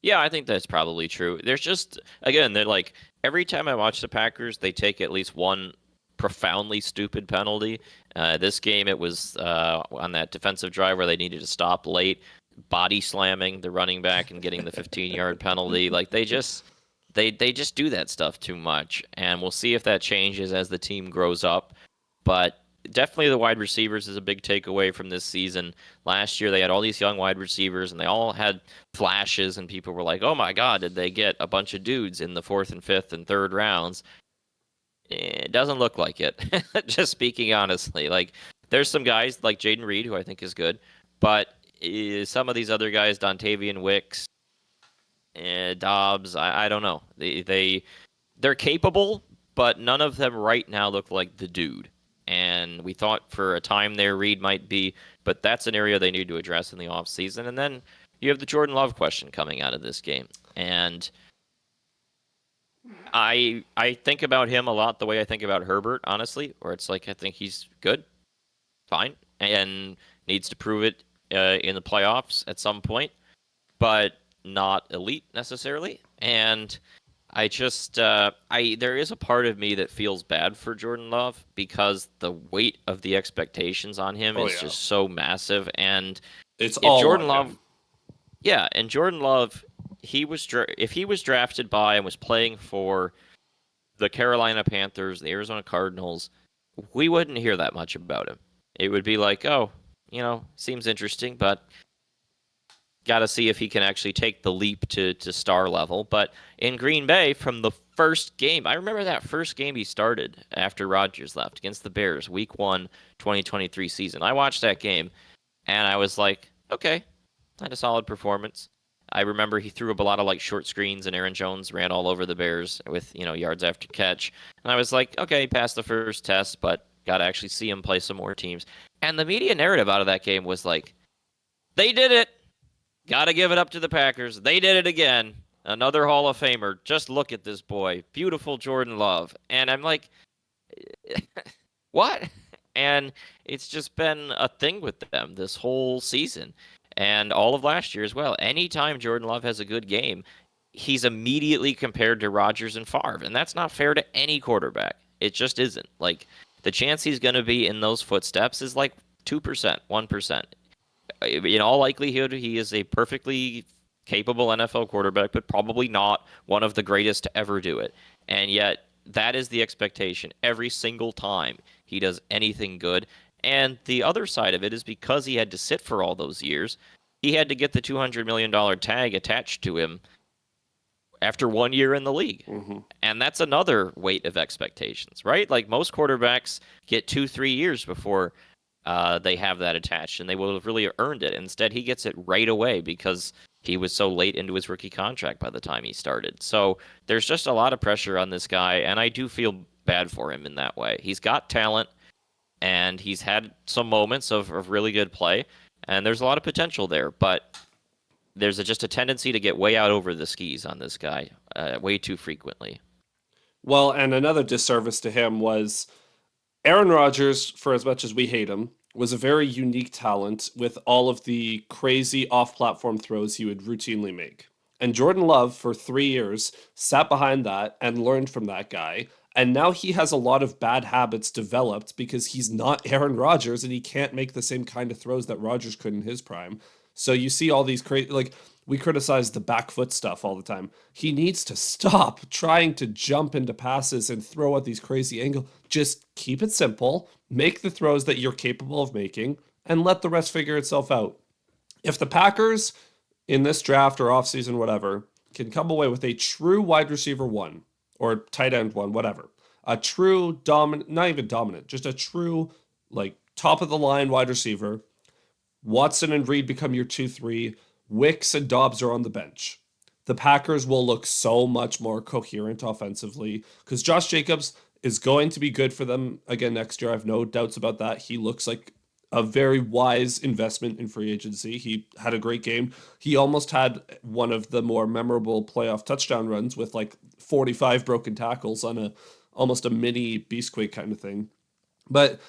Yeah, I think that's probably true. There's just, again, they're like, every time I watch the Packers, they take at least one profoundly stupid penalty. This game, it was on that defensive drive where they needed to stop late, body slamming the running back and getting the 15-yard penalty. Like, they just do that stuff too much, and we'll see if that changes as the team grows up. But definitely the wide receivers is a big takeaway from this season. Last year they had all these young wide receivers and they all had flashes and people were like, oh my God, did they get a bunch of dudes in the 4th and 5th and 3rd rounds? It doesn't look like it. Just speaking honestly, like there's some guys like Jaden Reed, who I think is good, but some of these other guys, Dontavian Wicks, Dobbs, I don't know. They're capable, but none of them right now look like the dude. And we thought for a time there Reed might be, but that's an area they need to address in the offseason. And then you have the Jordan Love question coming out of this game. And I think about him a lot the way I think about Herbert, honestly, where it's like I think he's good, fine, and needs to prove it in the playoffs at some point, but not elite necessarily. And I just, there is a part of me that feels bad for Jordan Love because the weight of the expectations on him is just so massive. And it's all Jordan on Love, him. yeah, and Jordan Love, if he was drafted by and was playing for the Carolina Panthers, the Arizona Cardinals, we wouldn't hear that much about him. It would be like, oh, seems interesting, but got to see if he can actually take the leap to star level. But in Green Bay, from the first game, I remember that first game he started after Rodgers left against the Bears, Week 1, 2023 season. I watched that game, and I was like, okay, had a solid performance. I remember he threw up a lot of short screens, and Aaron Jones ran all over the Bears with yards after catch. And I was like, okay, he passed the first test, but got to actually see him play some more teams. And the media narrative out of that game was like, they did it. Got to give it up to the Packers. They did it again. Another Hall of Famer. Just look at this boy. Beautiful Jordan Love. And I'm like, what? And it's just been a thing with them this whole season and all of last year as well. Anytime Jordan Love has a good game, he's immediately compared to Rodgers and Favre, and that's not fair to any quarterback. It just isn't. Like the chance he's going to be in those footsteps is like 2%, 1%. In all likelihood, he is a perfectly capable NFL quarterback, but probably not one of the greatest to ever do it. And yet, that is the expectation every single time he does anything good. And the other side of it is because he had to sit for all those years, he had to get the $200 million tag attached to him after 1 year in the league. Hmm. And that's another weight of expectations, right? Like most quarterbacks get 2, 3 years before they have that attached, and they will have really earned it. Instead, he gets it right away because he was so late into his rookie contract by the time he started. So there's just a lot of pressure on this guy, and I do feel bad for him in that way. He's got talent, and he's had some moments of really good play, and there's a lot of potential there, but there's just a tendency to get way out over the skis on this guy way too frequently. Well, and another disservice to him was Aaron Rodgers, for as much as we hate him, was a very unique talent with all of the crazy off platform throws he would routinely make. And Jordan Love, for 3 years, sat behind that and learned from that guy. And now he has a lot of bad habits developed because he's not Aaron Rodgers and he can't make the same kind of throws that Rodgers could in his prime. So you see all these crazy, like, we criticize the back foot stuff all the time. He needs to stop trying to jump into passes and throw at these crazy angles. Just keep it simple, make the throws that you're capable of making, and let the rest figure itself out. If the Packers in this draft or offseason, whatever, can come away with a true wide receiver one or tight end one, whatever, a true dominant, not even dominant, just a true, like, top of the line wide receiver, Watson and Reed become your 2-3. Wicks and Dobbs are on the bench. The Packers will look so much more coherent offensively because Josh Jacobs is going to be good for them again next year. I have no doubts about that. He looks like a very wise investment in free agency. He had a great game. He almost had one of the more memorable playoff touchdown runs with like 45 broken tackles on a almost a mini Beastquake kind of thing. But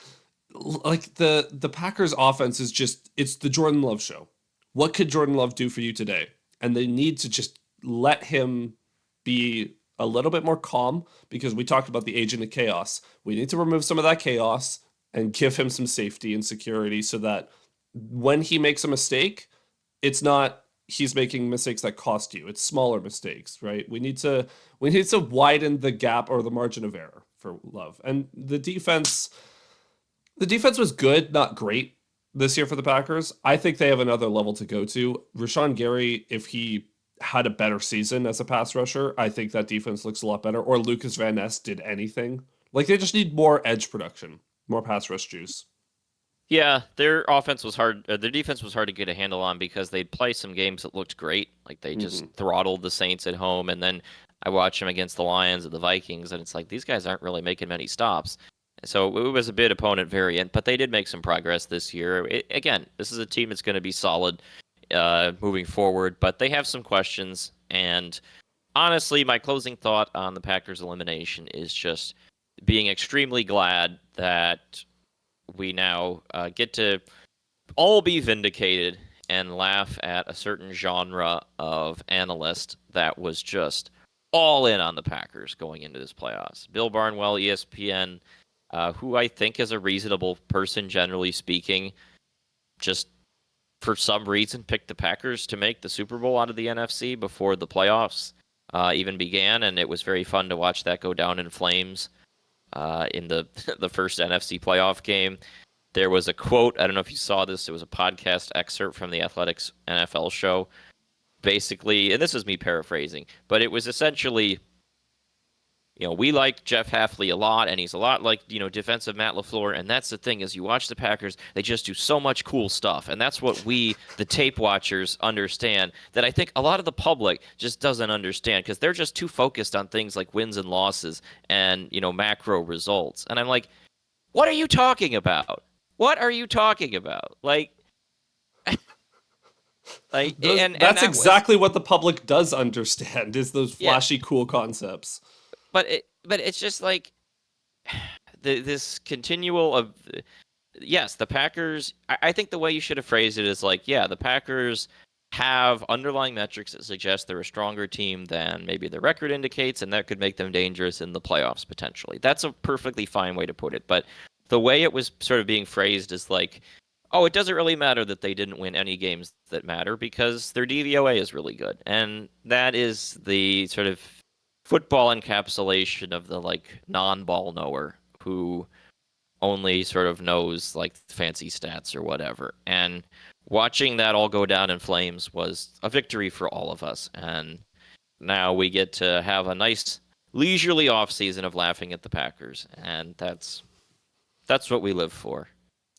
like the Packers offense is just it's the Jordan Love show. What could Jordan Love do for you today? And they need to just let him be a little bit more calm because we talked about the agent of chaos. We need to remove some of that chaos and give him some safety and security so that when he makes a mistake, it's not he's making mistakes that cost you. It's smaller mistakes, right? We need to widen the gap or the margin of error for Love. And the defense was good, not great this year for the Packers. I think they have another level to go to. Rashawn Gary, if he had a better season as a pass rusher, I think that defense looks a lot better. Or Lucas Van Ness did anything. Like they just need more edge production, more pass rush juice. Yeah, their offense was hard. Their defense was hard to get a handle on because they'd play some games that looked great. Like they just Hmm. throttled the Saints at home, and then I watch them against the Lions and the Vikings, and it's like these guys aren't really making many stops. So it was a bit opponent variant, but they did make some progress this year. Again, this is a team that's going to be solid moving forward, but they have some questions. And honestly, my closing thought on the Packers' elimination is just being extremely glad that we now get to all be vindicated and laugh at a certain genre of analyst that was just all in on the Packers going into this playoffs. Bill Barnwell, ESPN, who I think is a reasonable person, generally speaking, just for some reason picked the Packers to make the Super Bowl out of the NFC before the playoffs even began, and it was very fun to watch that go down in flames in the the first NFC playoff game. There was a quote. I don't know if you saw this. It was a podcast excerpt from the Athletics NFL show. Basically, and this is me paraphrasing, but it was essentially, we like Jeff Hafley a lot, and he's a lot like, defensive Matt LaFleur. And that's the thing is you watch the Packers, they just do so much cool stuff. And that's what we, the tape watchers, understand that I think a lot of the public just doesn't understand because they're just too focused on things like wins and losses and, macro results. And I'm like, what are you talking about? What are you talking about? And That's that was, exactly what the public does understand is those yeah, flashy, cool concepts. but it's just like this continual of yes, the Packers. I think the way you should have phrased it is like, yeah, the Packers have underlying metrics that suggest they're a stronger team than maybe the record indicates, and that could make them dangerous in the playoffs potentially. That's a perfectly fine way to put it. But the way it was sort of being phrased is like, oh, it doesn't really matter that they didn't win any games that matter because their DVOA is really good. And that is the sort of football encapsulation of the like non-ball knower who only sort of knows like fancy stats or whatever. And watching that all go down in flames was a victory for all of us. And now we get to have a nice leisurely off season of laughing at the Packers, and that's what we live for.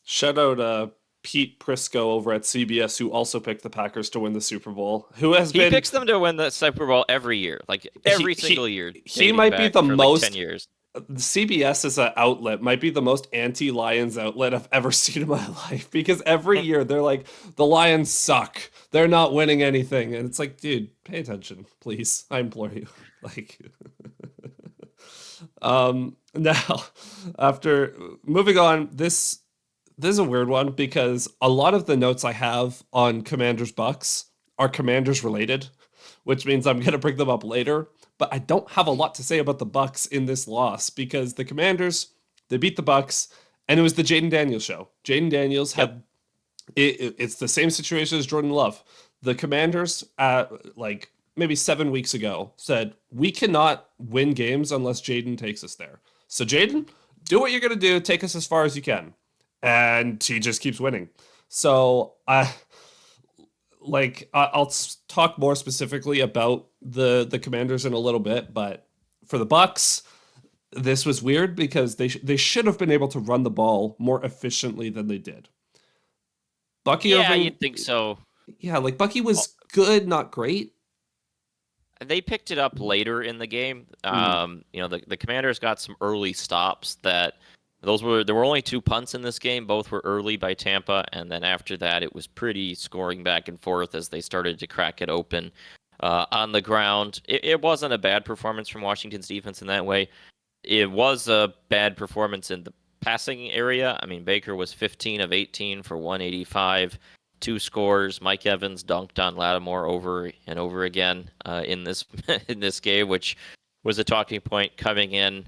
Shout out Pete Prisco over at CBS, who also picked the Packers to win the Super Bowl, who has He been picks them to win the Super Bowl every year, like every single year. He might be the for most like 10 years. CBS as an outlet might be the most anti-Lions outlet I've ever seen in my life, because every year they're like, the Lions suck. They're not winning anything. And it's like, dude, pay attention, please. I implore you. Like now after moving on, this is a weird one because a lot of the notes I have on Commanders Bucks are Commanders related, which means I'm going to bring them up later. But I don't have a lot to say about the Bucks in this loss because the Commanders, they beat the Bucks, and it was the Jaden Daniels show. Jaden Daniels had it's the same situation as Jordan Love. The Commanders, like maybe 7 weeks ago, said we cannot win games unless Jaden takes us there. So Jaden, do what you're going to do. Take us as far as you can, and he just keeps winning. So I'll talk more specifically about the Commanders in a little bit, but for the Bucks, this was weird because they should have been able to run the ball more efficiently than they did. Bucky Irving, You'd think so. Yeah, like Bucky was good, not great. They picked it up later in the game. The Commanders got some early stops there were only 2 punts in this game. Both were early by Tampa, and then after that, it was pretty scoring back and forth as they started to crack it open on the ground. It wasn't a bad performance from Washington's defense in that way. It was a bad performance in the passing area. I mean, Baker was 15 of 18 for 185, 2 scores. Mike Evans dunked on Lattimore over and over again in this in this game, which was a talking point coming in.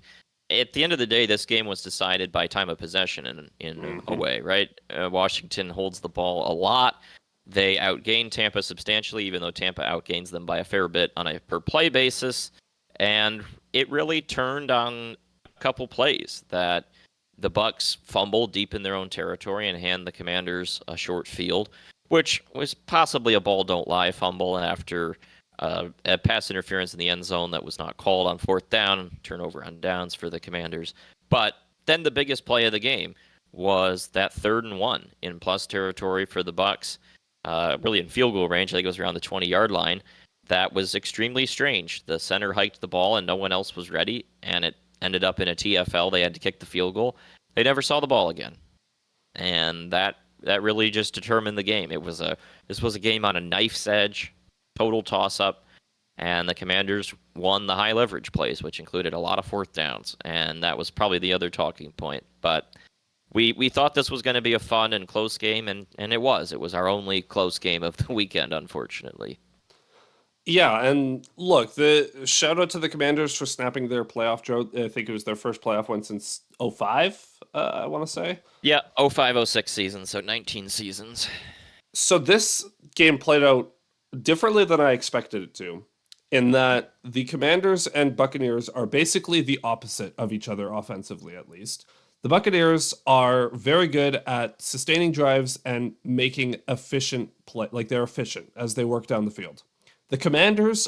At the end of the day, this game was decided by time of possession in a way, right? Washington holds the ball a lot. They outgain Tampa substantially, even though Tampa outgains them by a fair bit on a per-play basis. And it really turned on a couple plays that the Bucks fumbled deep in their own territory and hand the Commanders a short field, which was possibly a ball don't lie fumble after a pass interference in the end zone that was not called on 4th down, turnover on downs for the Commanders. But then the biggest play of the game was that 3rd and 1 in plus territory for the Bucks, really in field goal range. I think it was around the 20-yard line. That was extremely strange. The center hiked the ball and no one else was ready, and it ended up in a TFL. They had to kick the field goal. They never saw the ball again, and that really just determined the game. This was a game on a knife's edge. Total toss-up, and the Commanders won the high leverage plays, which included a lot of 4th downs, and that was probably the other talking point. But we thought this was going to be a fun and close game, and it was. It was our only close game of the weekend, unfortunately. Yeah, and look, the shout out to the Commanders for snapping their playoff drought. I think it was their first playoff win since 05, I want to say. Yeah, 05-06 season, so 19 seasons. So this game played out differently than I expected it to, in that the Commanders and Buccaneers are basically the opposite of each other offensively, at least. The Buccaneers are very good at sustaining drives and making efficient play, like they're efficient as they work down the field. The Commanders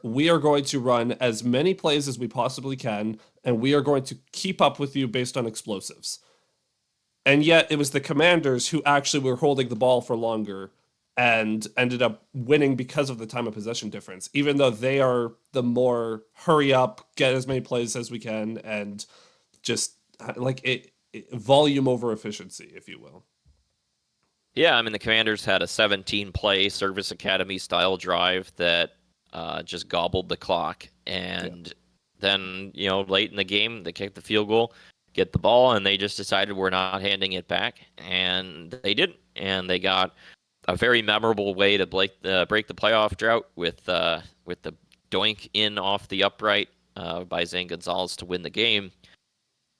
we are going to run as many plays as we possibly can, and we are going to keep up with you based on explosives. And yet it was the Commanders who actually were holding the ball for longer and ended up winning because of the time of possession difference, even though they are the more hurry up, get as many plays as we can, and just like volume over efficiency, if you will. Yeah, I mean, the Commanders had a 17-play Service Academy-style drive that just gobbled the clock. And then, late in the game, they kicked the field goal, get the ball, and they just decided we're not handing it back. And they didn't. And they got a very memorable way to break the playoff drought with the doink in off the upright by Zane Gonzalez to win the game.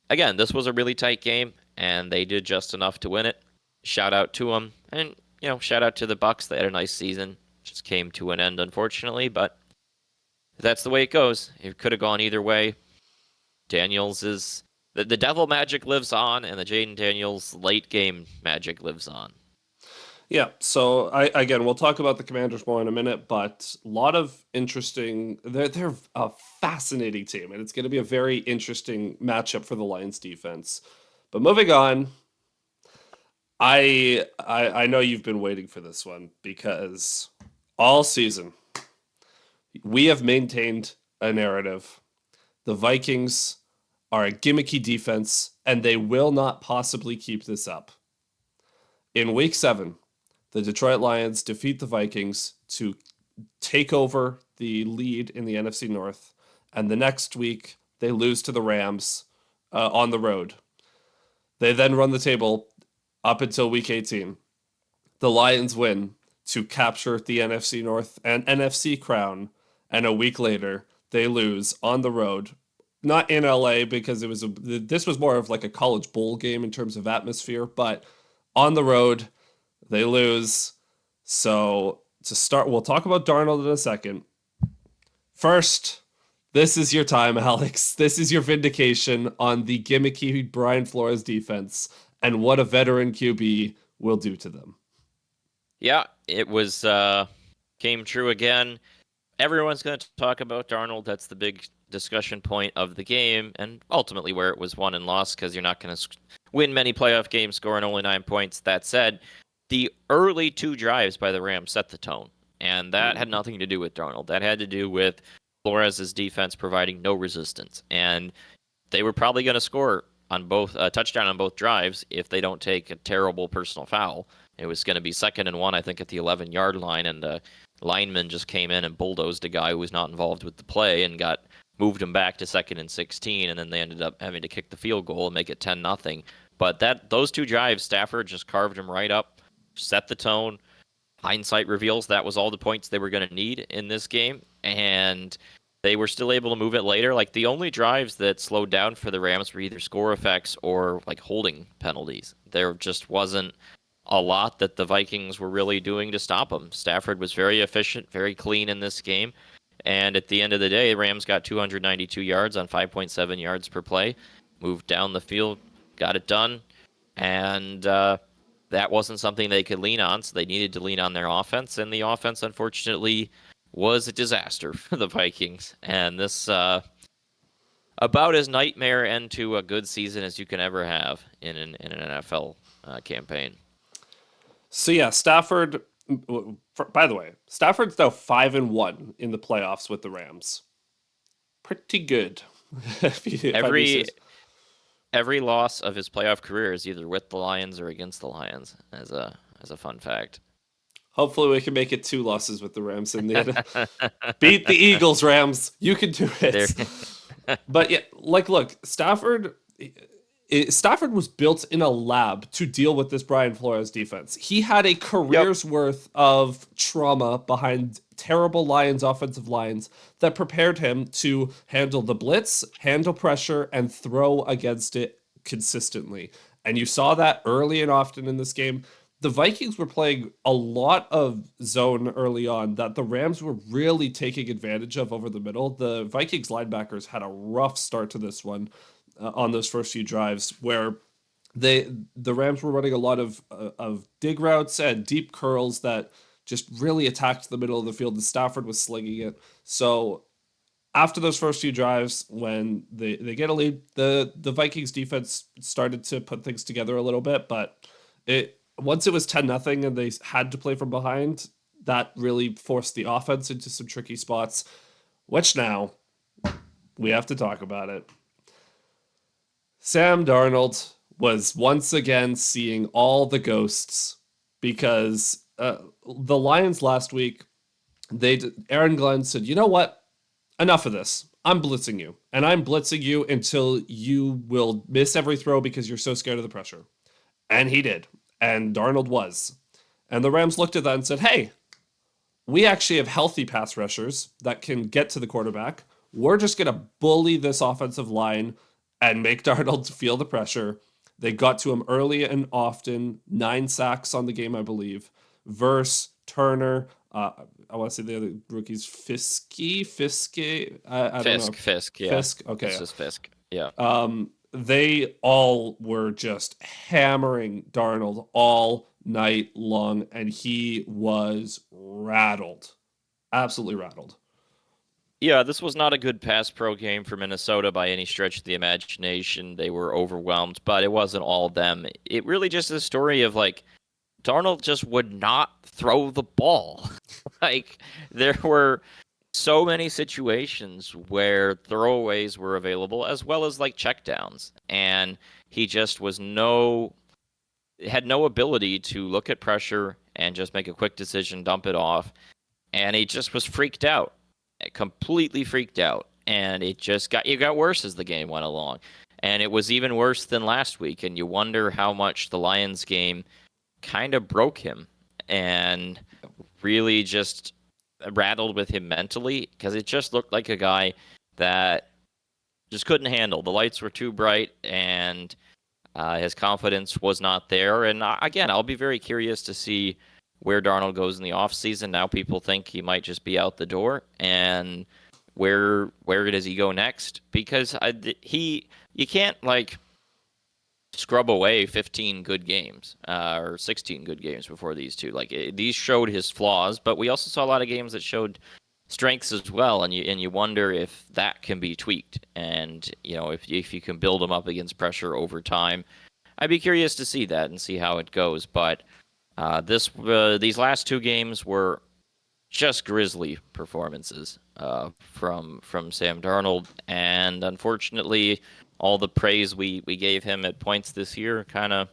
Again, this was a really tight game, and they did just enough to win it. Shout out to them, and shout out to the Bucks. They had a nice season. Just came to an end, unfortunately, but that's the way it goes. It could have gone either way. Daniels is the devil magic lives on, and the Jaden Daniels late game magic lives on. Yeah, so again, we'll talk about the Commanders more in a minute, but a lot of interesting. They're a fascinating team, and it's going to be a very interesting matchup for the Lions defense. But moving on, I know you've been waiting for this one because all season we have maintained a narrative. The Vikings are a gimmicky defense, and they will not possibly keep this up. In Week 7, the Detroit Lions defeat the Vikings to take over the lead in the NFC North, and the next week they lose to the Rams on the road. They then run the table up until Week 18. The Lions win to capture the NFC North and NFC crown, and a week later they lose on the road. Not in LA because this was more of like a college bowl game in terms of atmosphere, but on the road they lose. So to start, we'll talk about Darnold in a second. First, this is your time, Alex. This is your vindication on the gimmicky Brian Flores defense and what a veteran QB will do to them. Yeah, it was came true again. Everyone's going to talk about Darnold. That's the big discussion point of the game, and ultimately where it was won and lost, because you're not going to win many playoff games scoring only 9 points. That said, the early 2 drives by the Rams set the tone, and that had nothing to do with Darnold. That had to do with Flores' defense providing no resistance, and they were probably going to score on both touchdown on both drives if they don't take a terrible personal foul. It was going to be 2nd and 1, I think, at the 11-yard line, and the lineman just came in and bulldozed a guy who was not involved with the play and moved him back to 2nd and 16, and then they ended up having to kick the field goal and make it 10-0. But those 2 drives, Stafford just carved him right up, set the tone. Hindsight reveals that was all the points they were going to need in this game, and they were still able to move it later. Like, the only drives that slowed down for the Rams were either score effects or like holding penalties. There just wasn't a lot that the Vikings were really doing to stop them. Stafford was very efficient, very clean in this game. And at the end of the day, the Rams got 292 yards on 5.7 yards per play, moved down the field, got it done. And that wasn't something they could lean on, so they needed to lean on their offense. And the offense, unfortunately, was a disaster for the Vikings. And this about as nightmare end to a good season as you can ever have in an NFL campaign. So yeah, Stafford. By the way, Stafford's now 5-1 in the playoffs with the Rams. Pretty good. Every loss of his playoff career is either with the Lions or against the Lions. As a fun fact. Hopefully, we can make it 2 losses with the Rams in the end. Beat the Eagles, Rams. You can do it. But yeah, look, Stafford was built in a lab to deal with this Brian Flores defense. He had a career's worth of trauma behind terrible Lions offensive lines that prepared him to handle the blitz, handle pressure, and throw against it consistently. And you saw that early and often in this game. The Vikings were playing a lot of zone early on that the Rams were really taking advantage of over the middle. The Vikings linebackers had a rough start to this one. On those first few drives, where the Rams were running a lot of dig routes and deep curls that just really attacked the middle of the field, and Stafford was slinging it. So after those first few drives, when they get a lead, the Vikings defense started to put things together a little bit, but once it was 10-0 and they had to play from behind, that really forced the offense into some tricky spots, which now we have to talk about it. Sam Darnold was once again seeing all the ghosts because the Lions last week, Aaron Glenn said, you know what? Enough of this. I'm blitzing you, and I'm blitzing you until you will miss every throw because you're so scared of the pressure. And he did, and Darnold was. And the Rams looked at that and said, hey, we actually have healthy pass rushers that can get to the quarterback. We're just going to bully this offensive line and make Darnold feel the pressure. They got to him early and often, 9 sacks on the game, I believe. Verse, Turner, I want to say the other rookies, Fiske, I don't know. Fisk, yeah. Fisk, okay. This is Fisk, yeah. They all were just hammering Darnold all night long, and he was rattled. Absolutely rattled. Yeah, this was not a good pass pro game for Minnesota by any stretch of the imagination. They were overwhelmed, but it wasn't all them. It really just is a story of like Darnold just would not throw the ball. Like there were so many situations where throwaways were available as well as like checkdowns, and he just had no ability to look at pressure and just make a quick decision, dump it off, and he just was freaked out. Completely freaked out, and it got worse as the game went along, and it was even worse than last week. And you wonder how much the Lions game kind of broke him and really just rattled with him mentally, because it just looked like a guy that just couldn't handle. The lights were too bright, and his confidence was not there. And again, I'll be very curious to see where Darnold goes in the offseason. Now people think he might just be out the door, and where does he go next? Because you can't like scrub away 15 good games or 16 good games before these two. Like these showed his flaws, but we also saw a lot of games that showed strengths as well, and you wonder if that can be tweaked, and if you can build them up against pressure over time. I'd be curious to see that and see how it goes, but these last 2 games were just grisly performances from Sam Darnold, and unfortunately, all the praise we gave him at points this year kind of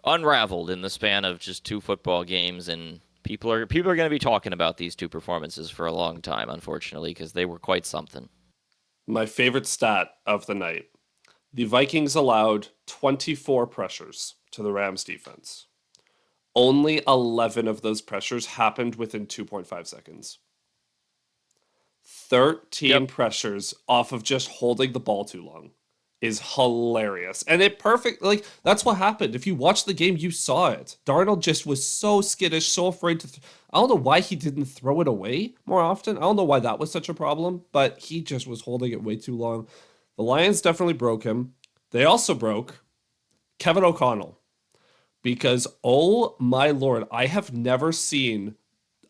unraveled in the span of just 2 football games, and people are going to be talking about these 2 performances for a long time, unfortunately, because they were quite something. My favorite stat of the night: the Vikings allowed 24 pressures to the Rams defense. Only 11 of those pressures happened within 2.5 seconds. 13 pressures off of just holding the ball too long is hilarious. And that's what happened. If you watched the game, you saw it. Darnold just was so skittish, so afraid to... I don't know why he didn't throw it away more often. I don't know why that was such a problem, but he just was holding it way too long. The Lions definitely broke him. They also broke Kevin O'Connell. Because, oh my lord, I have never seen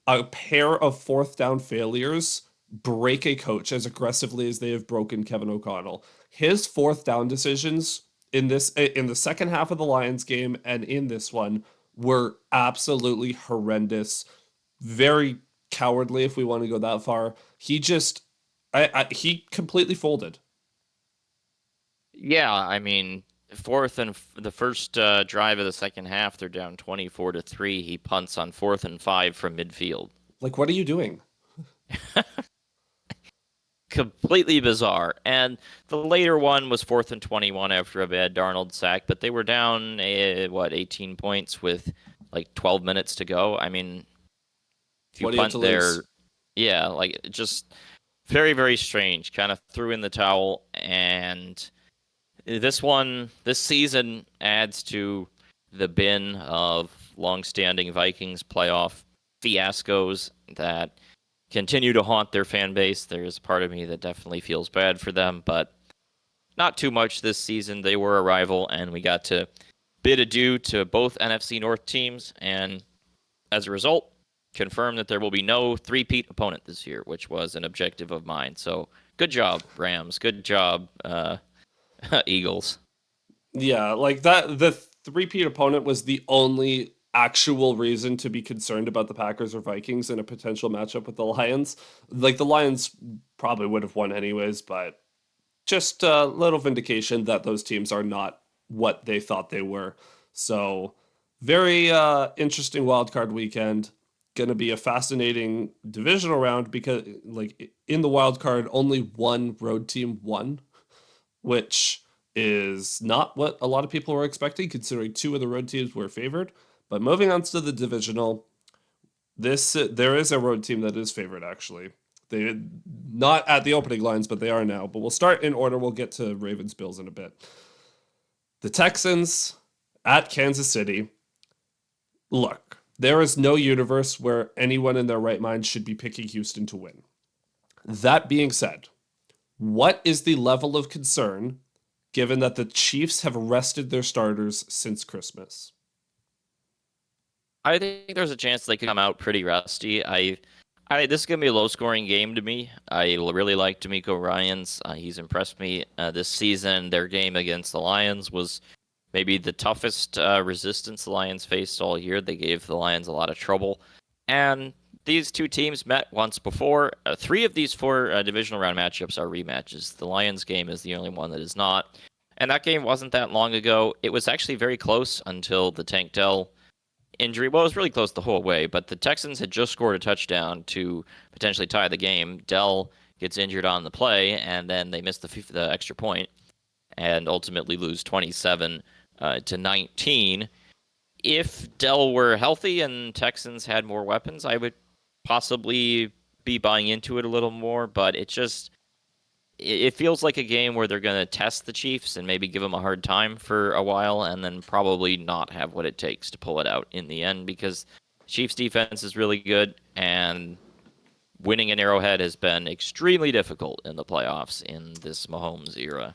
a pair of 4th down failures break a coach as aggressively as they have broken Kevin O'Connell. His 4th down decisions in the second half of the Lions game and in this one were absolutely horrendous. Very cowardly, if we want to go that far. He he completely folded. Yeah, I mean, fourth and the first drive of the second half, they're down 24-3. He punts on 4th and 5 from midfield. Like, what are you doing? Completely bizarre. And the later one was 4th and 21 after a bad Darnold sack, but they were down 18 points with like 12 minutes to go. I mean, if you punt there, yeah, like just very, very strange. Kind of threw in the towel, and this season adds to the bin of long-standing Vikings playoff fiascos that continue to haunt their fan base. There's a part of me that definitely feels bad for them, but not too much this season. They were a rival, and we got to bid adieu to both NFC North teams, and as a result, confirm that there will be no three-peat opponent this year, which was an objective of mine. So good job, Rams. Good job, Eagles. Yeah, like that, the three-peat opponent was the only actual reason to be concerned about the Packers or Vikings in a potential matchup with the Lions. Like, the Lions probably would have won anyways, but just a little vindication that those teams are not what they thought they were. So, very interesting wildcard weekend. Going to be a fascinating divisional round because, like, in the wildcard, only one road team won, which is not what a lot of people were expecting, considering 2 of the road teams were favored. But moving on to the divisional, this there is a road team that is favored actually. They not at the opening lines, but they are now. But we'll start in order. We'll get to Ravens Bills in a bit. The Texans at Kansas City. Look, there is no universe where anyone in their right mind should be picking Houston to win. That being said, what is the level of concern given that the Chiefs have rested their starters since Christmas? I think there's a chance they could come out pretty rusty. This is gonna be a low-scoring game to me. I really like D'Amico Ryans. He's impressed me this season. Their game against the Lions was maybe the toughest resistance the Lions faced all year. They gave the Lions a lot of trouble, and these two teams met once before. Three of these four divisional round matchups are rematches. The Lions game is the only one that is not, and that game wasn't that long ago. It was actually very close until the Tank Dell injury. Well, it was really close the whole way, but the Texans had just scored a touchdown to potentially tie the game. Dell gets injured on the play, and then they miss the extra point and ultimately lose 27 to 19. If Dell were healthy and Texans had more weapons, I would possibly be buying into it a little more, but it feels like a game where they're going to test the Chiefs and maybe give them a hard time for a while and then probably not have what it takes to pull it out in the end because Chiefs defense is really good and winning in Arrowhead has been extremely difficult in the playoffs in this Mahomes era.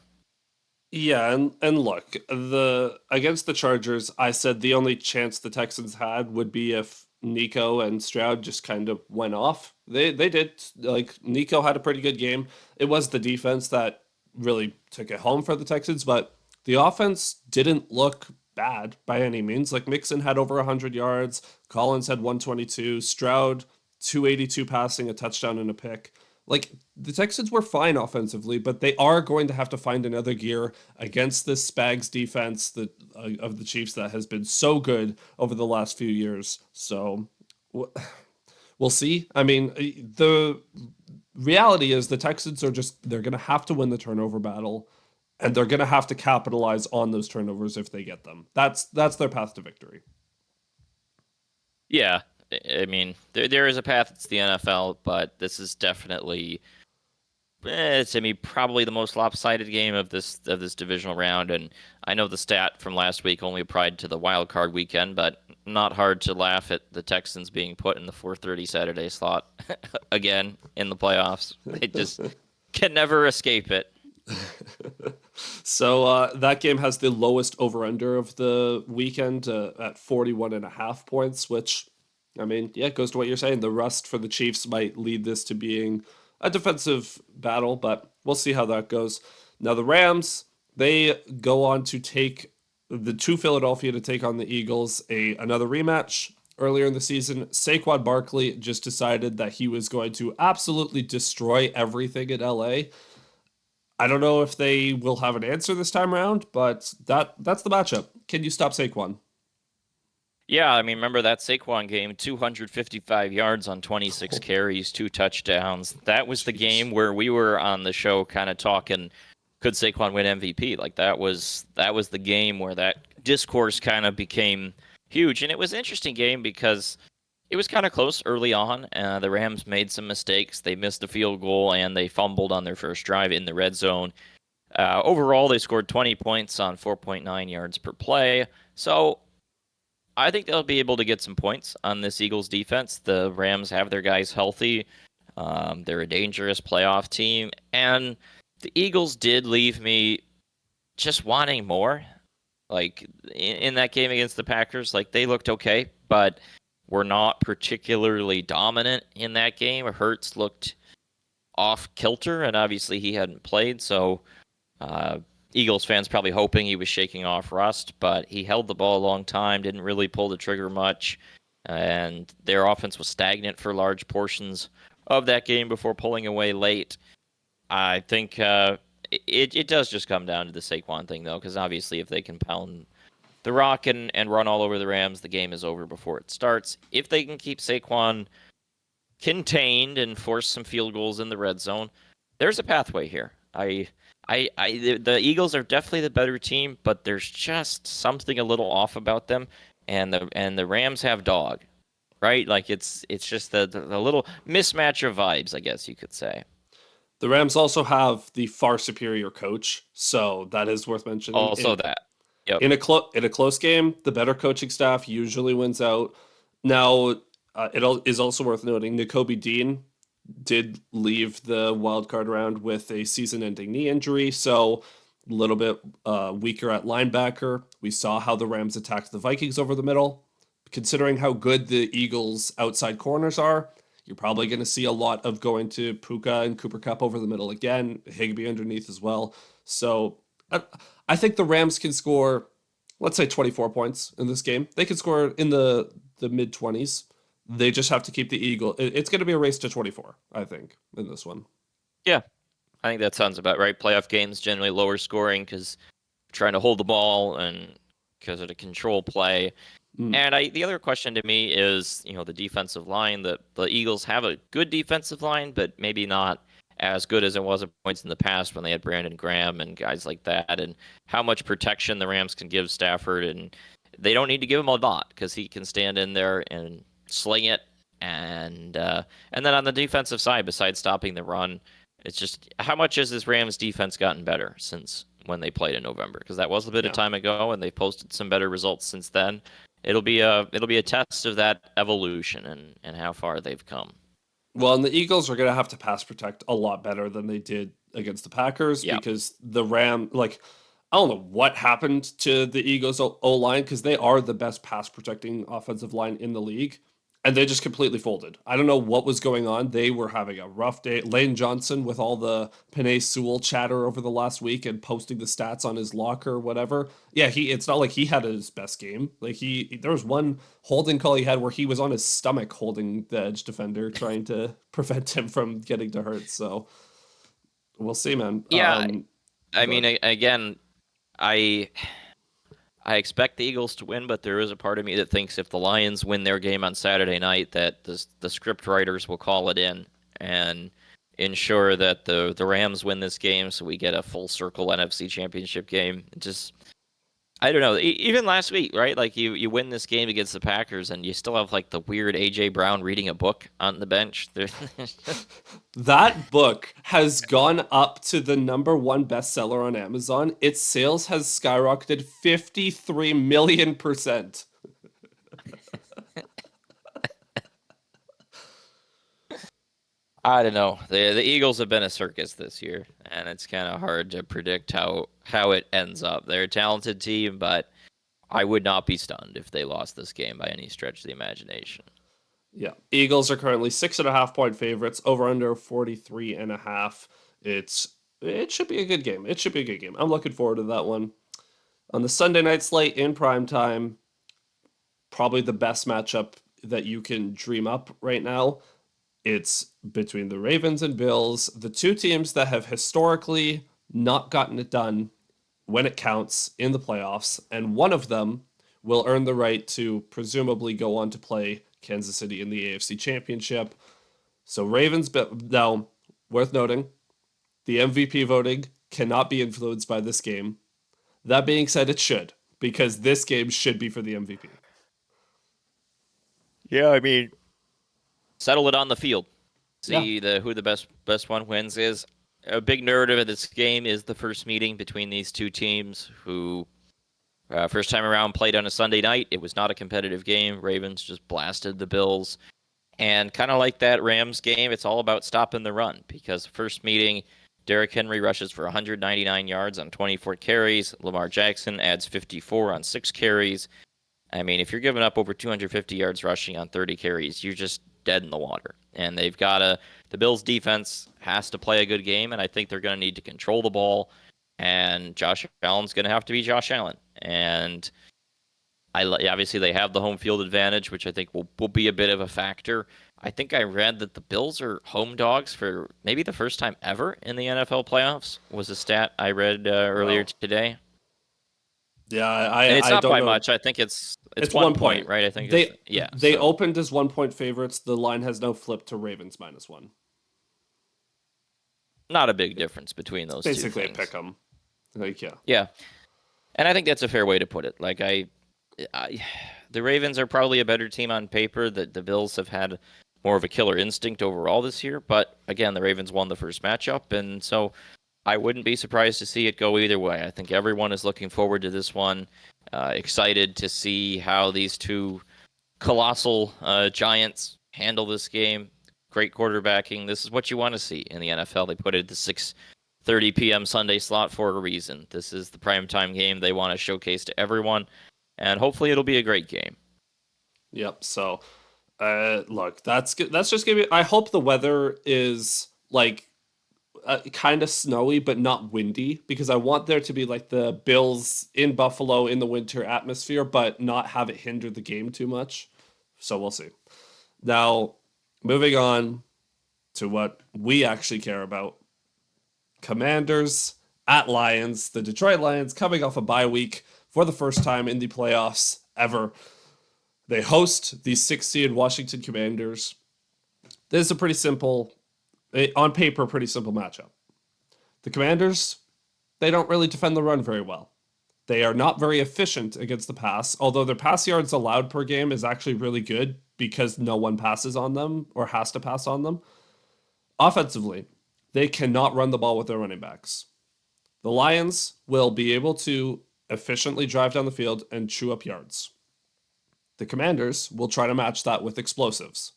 Yeah, and look, the against the Chargers, I said the only chance the Texans had would be if Nico and Stroud just kind of went off. They did. Like Nico had a pretty good game. It was the defense that really took it home for the Texans, but the offense didn't look bad by any means. Like Mixon had over 100 yards, Collins had 122, Stroud 282 passing, a touchdown and a pick. Like the Texans were fine offensively, but they are going to have to find another gear against this Spags defense of the Chiefs that has been so good over the last few years. So we'll see. I mean, the reality is the Texans are just they're going to have to win the turnover battle, and they're going to have to capitalize on those turnovers if they get them. That's their path to victory. Yeah, I mean, there is a path. It's the NFL, but this is definitely, it's probably the most lopsided game of this divisional round. And I know the stat from last week only applied to the Wildcard Weekend, but not hard to laugh at the Texans being put in the 4:30 Saturday slot again in the playoffs. They just can never escape it. So that game has the lowest over-under of the weekend at 41.5 points, which, I mean, yeah, it goes to what you're saying. The rust for the Chiefs might lead this to being a defensive battle, but we'll see how that goes. Now, the Rams, they go on to Philadelphia to take on the Eagles, another rematch. Earlier in the season, Saquon Barkley just decided that he was going to absolutely destroy everything in LA. I don't know if they will have an answer this time around, but that's the matchup. Can you stop Saquon? Yeah, I mean, remember that Saquon game, 255 yards on 26 carries, 2 touchdowns. That was the game where we were on the show kind of talking, could Saquon win MVP? Like that was the game where that discourse kind of became huge. And it was an interesting game because it was kind of close early on. The Rams made some mistakes. They missed a field goal and they fumbled on their first drive in the red zone. Overall, they scored 20 points on 4.9 yards per play. So I think they'll be able to get some points on this Eagles defense. The Rams have their guys healthy. They're a dangerous playoff team. And the Eagles did leave me just wanting more. Like in that game against the Packers, like they looked okay, but were not particularly dominant in that game. Hurts looked off kilter, and obviously he hadn't played, so Eagles fans probably hoping he was shaking off rust, but he held the ball a long time, didn't really pull the trigger much, and their offense was stagnant for large portions of that game before pulling away late. I think it does just come down to the Saquon thing, though, because obviously if they can pound the rock and run all over the Rams, the game is over before it starts. If they can keep Saquon contained and force some field goals in the red zone, there's a pathway here. The Eagles are definitely the better team, but there's just something a little off about them. and the Rams have dog, right? Like it's just the little mismatch of vibes, I guess you could say. The Rams also have the far superior coach, so that is worth mentioning. Also that. Yep. In a close game, the better coaching staff usually wins out. Now, is also worth noting Nakobe Dean did leave the wild card round with a season-ending knee injury, so a little bit weaker at linebacker. We saw how the Rams attacked the Vikings over the middle. Considering how good the Eagles' outside corners are, you're probably going to see a lot of going to Puka and Cooper Cup over the middle again, Higbee underneath as well. So I think the Rams can score, let's say, 24 points in this game. They can score in the mid 20s. They just have to keep the Eagle. It's going to be a race to 24, I think, in this one. Yeah, I think that sounds about right. Playoff games generally lower scoring because trying to hold the ball and because of the control play. And the other question to me is, the defensive line. The Eagles have a good defensive line, but maybe not as good as it was at points in the past when they had Brandon Graham and guys like that, and how much protection the Rams can give Stafford. And they don't need to give him a lot because he can stand in there and sling it. And then on the defensive side, besides stopping the run, it's just how much has this Rams defense gotten better since when they played in November? Because that was a bit of time ago, and they've posted some better results since then. It'll be a test of that evolution and how far they've come. Well, and the Eagles are going to have to pass protect a lot better than they did against the Packers because the I don't know what happened to the Eagles O-line because they are the best pass protecting offensive line in the league. And they just completely folded. I don't know what was going on. They were having a rough day. Lane Johnson with all the Penei Sewell chatter over the last week and posting the stats on his locker or whatever. Yeah, it's not like he had his best game. Like there was one holding call he had where he was on his stomach holding the edge defender trying to prevent him from getting to hurt. So we'll see, man. Yeah, I mean, again, I expect the Eagles to win, but there is a part of me that thinks if the Lions win their game on Saturday night, that the script writers will call it in and ensure that the Rams win this game, so we get a full circle NFC Championship game. Just, I don't know. Even last week, right? Like you win this game against the Packers, and you still have like the weird AJ Brown reading a book on the bench. That book has gone up to the #1 bestseller on Amazon. Its sales has skyrocketed 53 million%. I don't know. The Eagles have been a circus this year, and it's kind of hard to predict how it ends up. They're a talented team, but I would not be stunned if they lost this game by any stretch of the imagination. Yeah. Eagles are currently 6.5-point favorites, over under 43.5. It should be a good game. It should be a good game. I'm looking forward to that one. On the Sunday night slate in prime time, probably the best matchup that you can dream up right now. It's between the Ravens and Bills, the two teams that have historically not gotten it done when it counts in the playoffs, and one of them will earn the right to presumably go on to play Kansas City in the AFC Championship. So Ravens, now worth noting, the MVP voting cannot be influenced by this game. That being said, it should, because this game should be for the MVP. Yeah, I mean, settle it on the field. See who the best one wins is. A big narrative of this game is the first meeting between these two teams who first time around played on a Sunday night. It was not a competitive game. Ravens just blasted the Bills. And kind of like that Rams game, it's all about stopping the run because first meeting, Derrick Henry rushes for 199 yards on 24 carries. Lamar Jackson adds 54 on 6 carries. I mean, if you're giving up over 250 yards rushing on 30 carries, you're just dead in the water. And the Bills defense has to play a good game, and I think they're going to need to control the ball. And Josh Allen's going to have to be Josh Allen. And obviously they have the home field advantage, which I think will be a bit of a factor. I think I read that the Bills are home dogs for maybe the first time ever in the NFL playoffs, was a stat I read earlier today. Yeah, and it's I not don't by know. much. I think it's 1 point, right? I think they opened as 1-point favorites. The line has now flipped to Ravens -1. Not a big difference between those basically two things. Basically a pick 'em. Yeah. And I think that's a fair way to put it. Like The Ravens are probably a better team on paper. The Bills have had more of a killer instinct overall this year, but again, the Ravens won the first matchup, and so I wouldn't be surprised to see it go either way. I think everyone is looking forward to this one, excited to see how these two colossal giants handle this game. Great quarterbacking. This is what you want to see in the NFL. They put it at the 6:30 p.m. Sunday slot for a reason. This is the primetime game they want to showcase to everyone, and hopefully it'll be a great game. Yep. So, look, that's just gonna be. I hope the weather is like kind of snowy but not windy, because I want there to be like the Bills in Buffalo in the winter atmosphere, but not have it hinder the game too much. So we'll see. Now, moving on to what we actually care about. Commanders at Lions. The Detroit Lions coming off a bye week for the first time in the playoffs ever. They host the 6th seed Washington Commanders. This is a pretty simple, on paper, pretty simple matchup. The Commanders, they don't really defend the run very well. They are not very efficient against the pass, although their pass yards allowed per game is actually really good because no one passes on them or has to pass on them. Offensively, they cannot run the ball with their running backs. The Lions will be able to efficiently drive down the field and chew up yards. The Commanders will try to match that with explosives.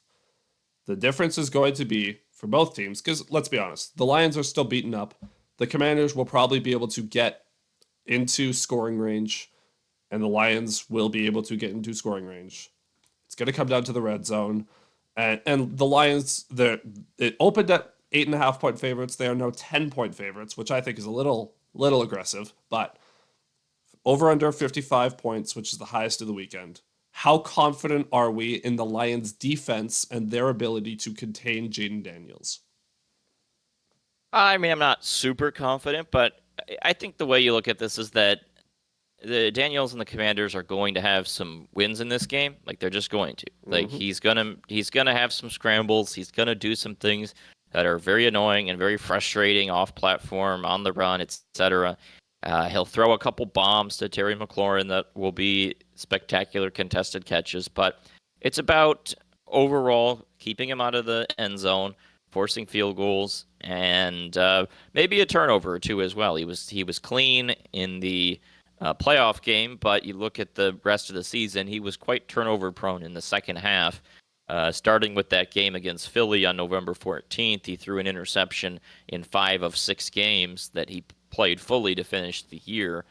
The difference is going to be for both teams, because let's be honest, the Lions are still beaten up. The Commanders will probably be able to get into scoring range, and the Lions will be able to get into scoring range. It's going to come down to the red zone. And the Lions, it opened at 8.5-point favorites. They are now 10-point favorites, which I think is a little aggressive, but over under 55 points, which is the highest of the weekend. How confident are we in the Lions' defense and their ability to contain Jaden Daniels? I mean, I'm not super confident, but I think the way you look at this is that the Daniels and the Commanders are going to have some wins in this game. Like, they're just going to. Like, he's gonna have some scrambles. He's gonna do some things that are very annoying and very frustrating off platform, on the run, etc. He'll throw a couple bombs to Terry McLaurin that will be spectacular contested catches, but it's about overall keeping him out of the end zone, forcing field goals, and maybe a turnover or two as well. He was clean in the playoff game, but you look at the rest of the season, he was quite turnover prone in the second half. Starting with that game against Philly on November 14th, he threw an interception in 5 of 6 games that he played fully to finish the year.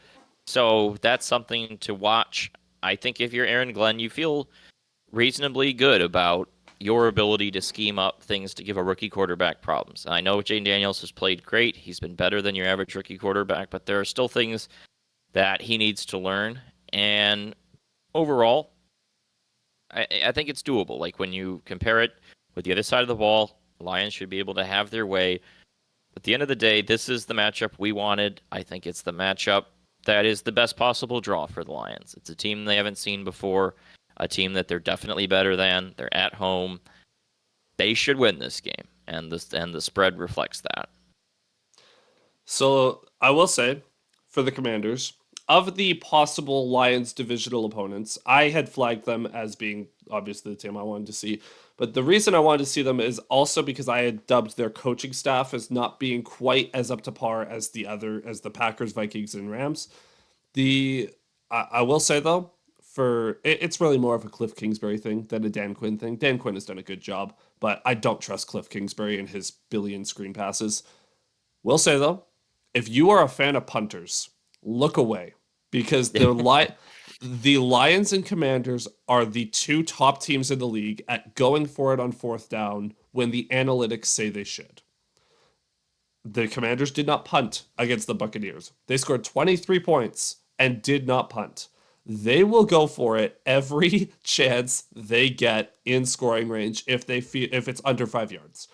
So that's something to watch. I think if you're Aaron Glenn, you feel reasonably good about your ability to scheme up things to give a rookie quarterback problems. I know Jaden Daniels has played great. He's been better than your average rookie quarterback, but there are still things that he needs to learn. And overall, I think it's doable. Like, when you compare it with the other side of the ball, Lions should be able to have their way. At the end of the day, this is the matchup we wanted. I think it's the matchup that is the best possible draw for the Lions. It's a team they haven't seen before, a team that they're definitely better than. They're at home. They should win this game, and the spread reflects that. So I will say, for the Commanders, of the possible Lions divisional opponents, I had flagged them as being obviously the team I wanted to see. But the reason I wanted to see them is also because I had dubbed their coaching staff as not being quite as up to par as the Packers, Vikings, and Rams. I will say though, it's really more of a Cliff Kingsbury thing than a Dan Quinn thing. Dan Quinn has done a good job, but I don't trust Cliff Kingsbury and his billion screen passes. Will say though, if you are a fan of punters, look away, because the Lions and Commanders are the two top teams in the league at going for it on 4th down when the analytics say they should. The Commanders did not punt against the Buccaneers. They scored 23 points and did not punt. They will go for it every chance they get in scoring range if it's under 5 yards.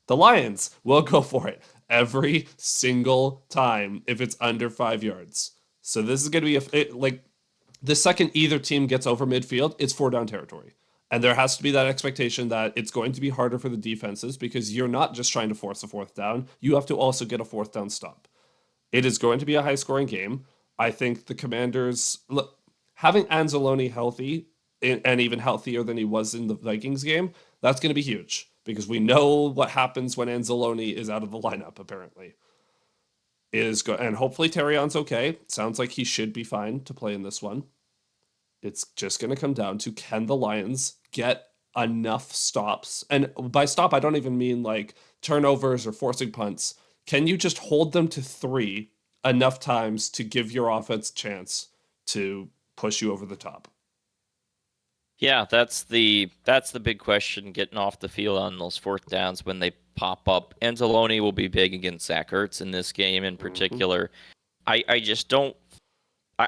The Lions will go for it every single time if it's under 5 yards. So this is going to be the second either team gets over midfield, it's 4-down territory. And there has to be that expectation that it's going to be harder for the defenses, because you're not just trying to force a 4th down. You have to also get a 4th down stop. It is going to be a high-scoring game. I think the Commanders, having Anzalone healthy and even healthier than he was in the Vikings game, that's going to be huge because we know what happens when Anzalone is out of the lineup. Apparently, and hopefully Terrion's okay. Sounds like he should be fine to play in this one. It's just going to come down to, can the Lions get enough stops? And by stop, I don't even mean like turnovers or forcing punts. Can you just hold them to 3 enough times to give your offense a chance to push you over the top? Yeah, that's the big question, getting off the field on those fourth downs when they pop up. Anzalone will be big against Zach Ertz in this game in Mm-hmm. particular. I just don't.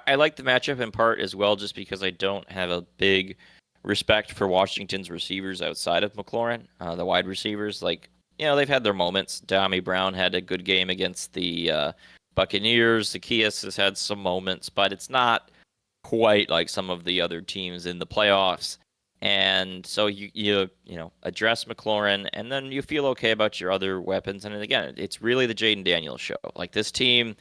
I like the matchup in part as well, just because I don't have a big respect for Washington's receivers outside of McLaurin. The wide receivers, like, they've had their moments. Dami Brown had a good game against the Buccaneers. Zacchaeus has had some moments, but it's not quite like some of the other teams in the playoffs. And so you address McLaurin, and then you feel okay about your other weapons. And again, it's really the Jaden Daniels show. Like, this team,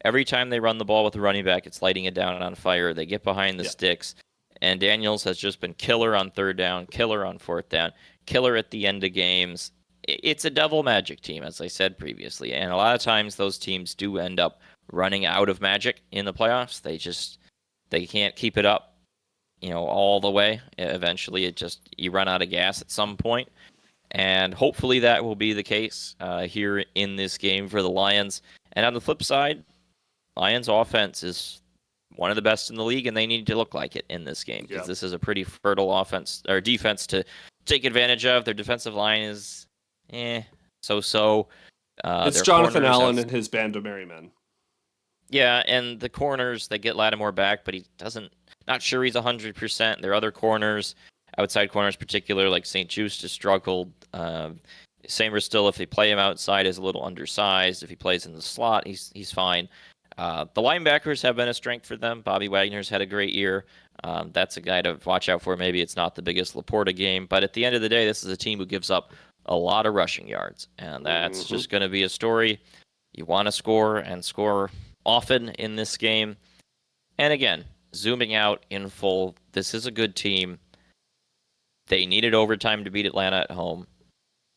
every time they run the ball with a running back, it's lighting it down and on fire. They get behind the Yeah. sticks, and Daniels has just been killer on third down, killer on fourth down, killer at the end of games. It's a devil magic team, as I said previously, and a lot of times those teams do end up running out of magic in the playoffs. They can't keep it up, all the way. Eventually, you run out of gas at some point, and hopefully that will be the case here in this game for the Lions. And on the flip side, Lions offense is one of the best in the league, and they need to look like it in this game because Yeah. this is a pretty fertile offense or defense to take advantage of. Their defensive line is so. It's Their Jonathan corners Allen and his band of merry men. yeah, and the corners, they get Lattimore back, but he doesn't. Not sure he's 100%. Their other corners, outside corners, particular like St. Juste, has struggled. Samer still, if they play him outside, is a little undersized. If he plays in the slot, he's fine. The linebackers have been a strength for them. Bobby Wagner's had a great year. That's a guy to watch out for. Maybe it's not the biggest Laporta game, but at the end of the day, this is a team who gives up a lot of rushing yards, and that's Mm-hmm. just going to be a story. You want to score and score often in this game. And again, zooming out in full, this is a good team. They needed overtime to beat Atlanta at home.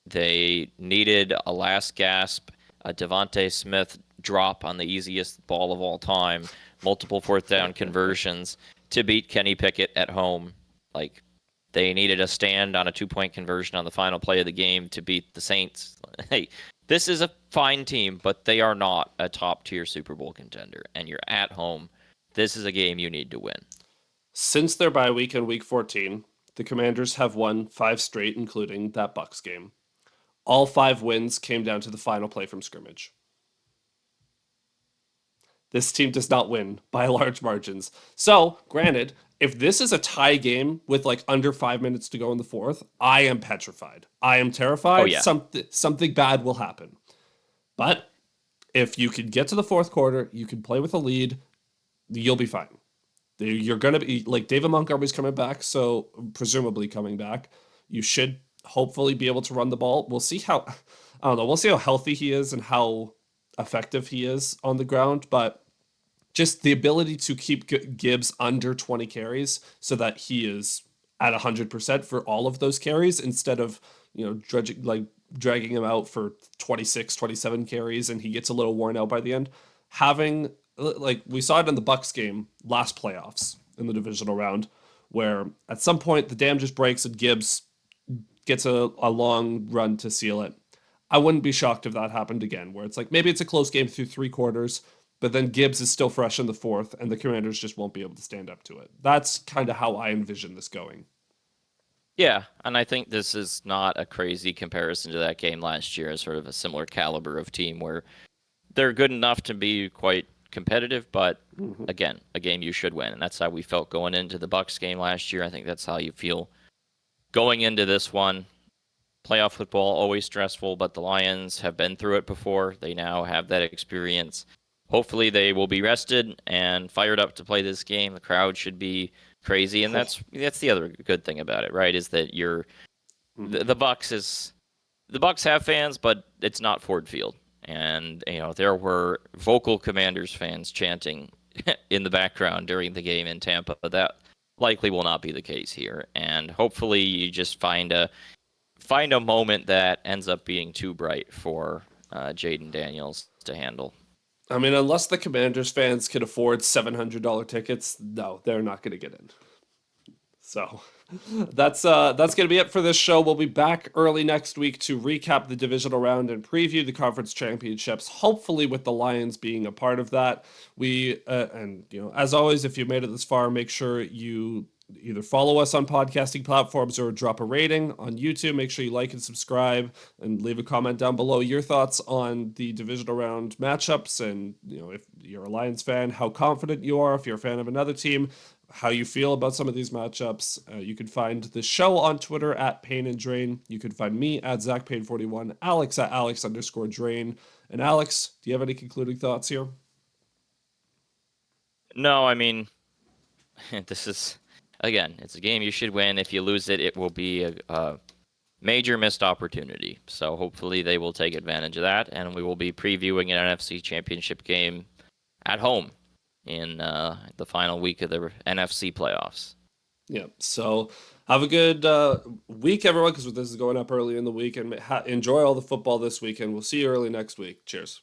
They needed a last gasp, a Devontae Smith drop on the easiest ball of all time, multiple fourth down conversions to beat Kenny Pickett at home. Like, they needed a stand on a 2-point conversion on the final play of the game to beat the Saints. Hey, this is a fine team, but they are not a top-tier Super Bowl contender, and you're at home. This is a game you need to win. Since their bye week in week 14, the Commanders have won 5 straight, including that Bucks game. All 5 wins came down to the final play from scrimmage. This team does not win by large margins. So, granted, if this is a tie game with like under 5 minutes to go in the fourth, I am petrified. I am Oh, terrified. yeah. Something bad will happen. But if you can get to the fourth quarter, you can play with a lead, you'll be fine. You're going to be like David Montgomery's coming back, so presumably coming back. You should hopefully be able to run the ball. We'll see how, I don't know, we'll see how healthy he is and how effective he is on the ground, but just the ability to keep Gibbs under 20 carries so that he is at 100% for all of those carries instead of, dragging him out for 26, 27 carries and he gets a little worn out by the end. Having, like, we saw it in the Bucks game last playoffs in the divisional round, where at some point the dam just breaks and Gibbs gets a long run to seal it. I wouldn't be shocked if that happened again, where it's like maybe it's a close game through 3 quarters, but then Gibbs is still fresh in the fourth, and the Commanders just won't be able to stand up to it. That's kind of how I envision this going. Yeah, and I think this is not a crazy comparison to that game last year as sort of a similar caliber of team where they're good enough to be quite competitive, but Mm-hmm. again, a game you should win, and that's how we felt going into the Bucks game last year. I think that's how you feel going into this one. Playoff football always stressful, but the Lions have been through it before. They now have that experience. Hopefully, they will be rested and fired up to play this game. The crowd should be crazy, and that's the other good thing about it, right? Is that the Bucks have fans, but it's not Ford Field, and there were vocal Commanders fans chanting in the background during the game in Tampa. likely will not be the case here. And hopefully you just find a moment that ends up being too bright for Jaden Daniels to handle. I mean, unless the Commanders fans can afford $700 tickets, no, they're not going to get in. So that's going to be it for this show. We'll be back early next week to recap the divisional round and preview the conference championships. Hopefully, with the Lions being a part of that. And as always, if you made it this far, make sure you either follow us on podcasting platforms or drop a rating on YouTube. Make sure you like and subscribe and leave a comment down below your thoughts on the divisional round matchups. And if you're a Lions fan, how confident you are. If you're a fan of another team, how you feel about some of these matchups. You can find the show on Twitter at Payne and Drain. You can find me at ZachPayne41, Alex at Alex_Drain. And Alex, do you have any concluding thoughts here? No, I mean, this is, again, it's a game you should win. If you lose it, it will be a major missed opportunity. So hopefully they will take advantage of that, and we will be previewing an NFC Championship game at home in the final week of the NFC playoffs. Yeah, so have a good week, everyone, because this is going up early in the week, and enjoy all the football this weekend. We'll see you early next week. Cheers.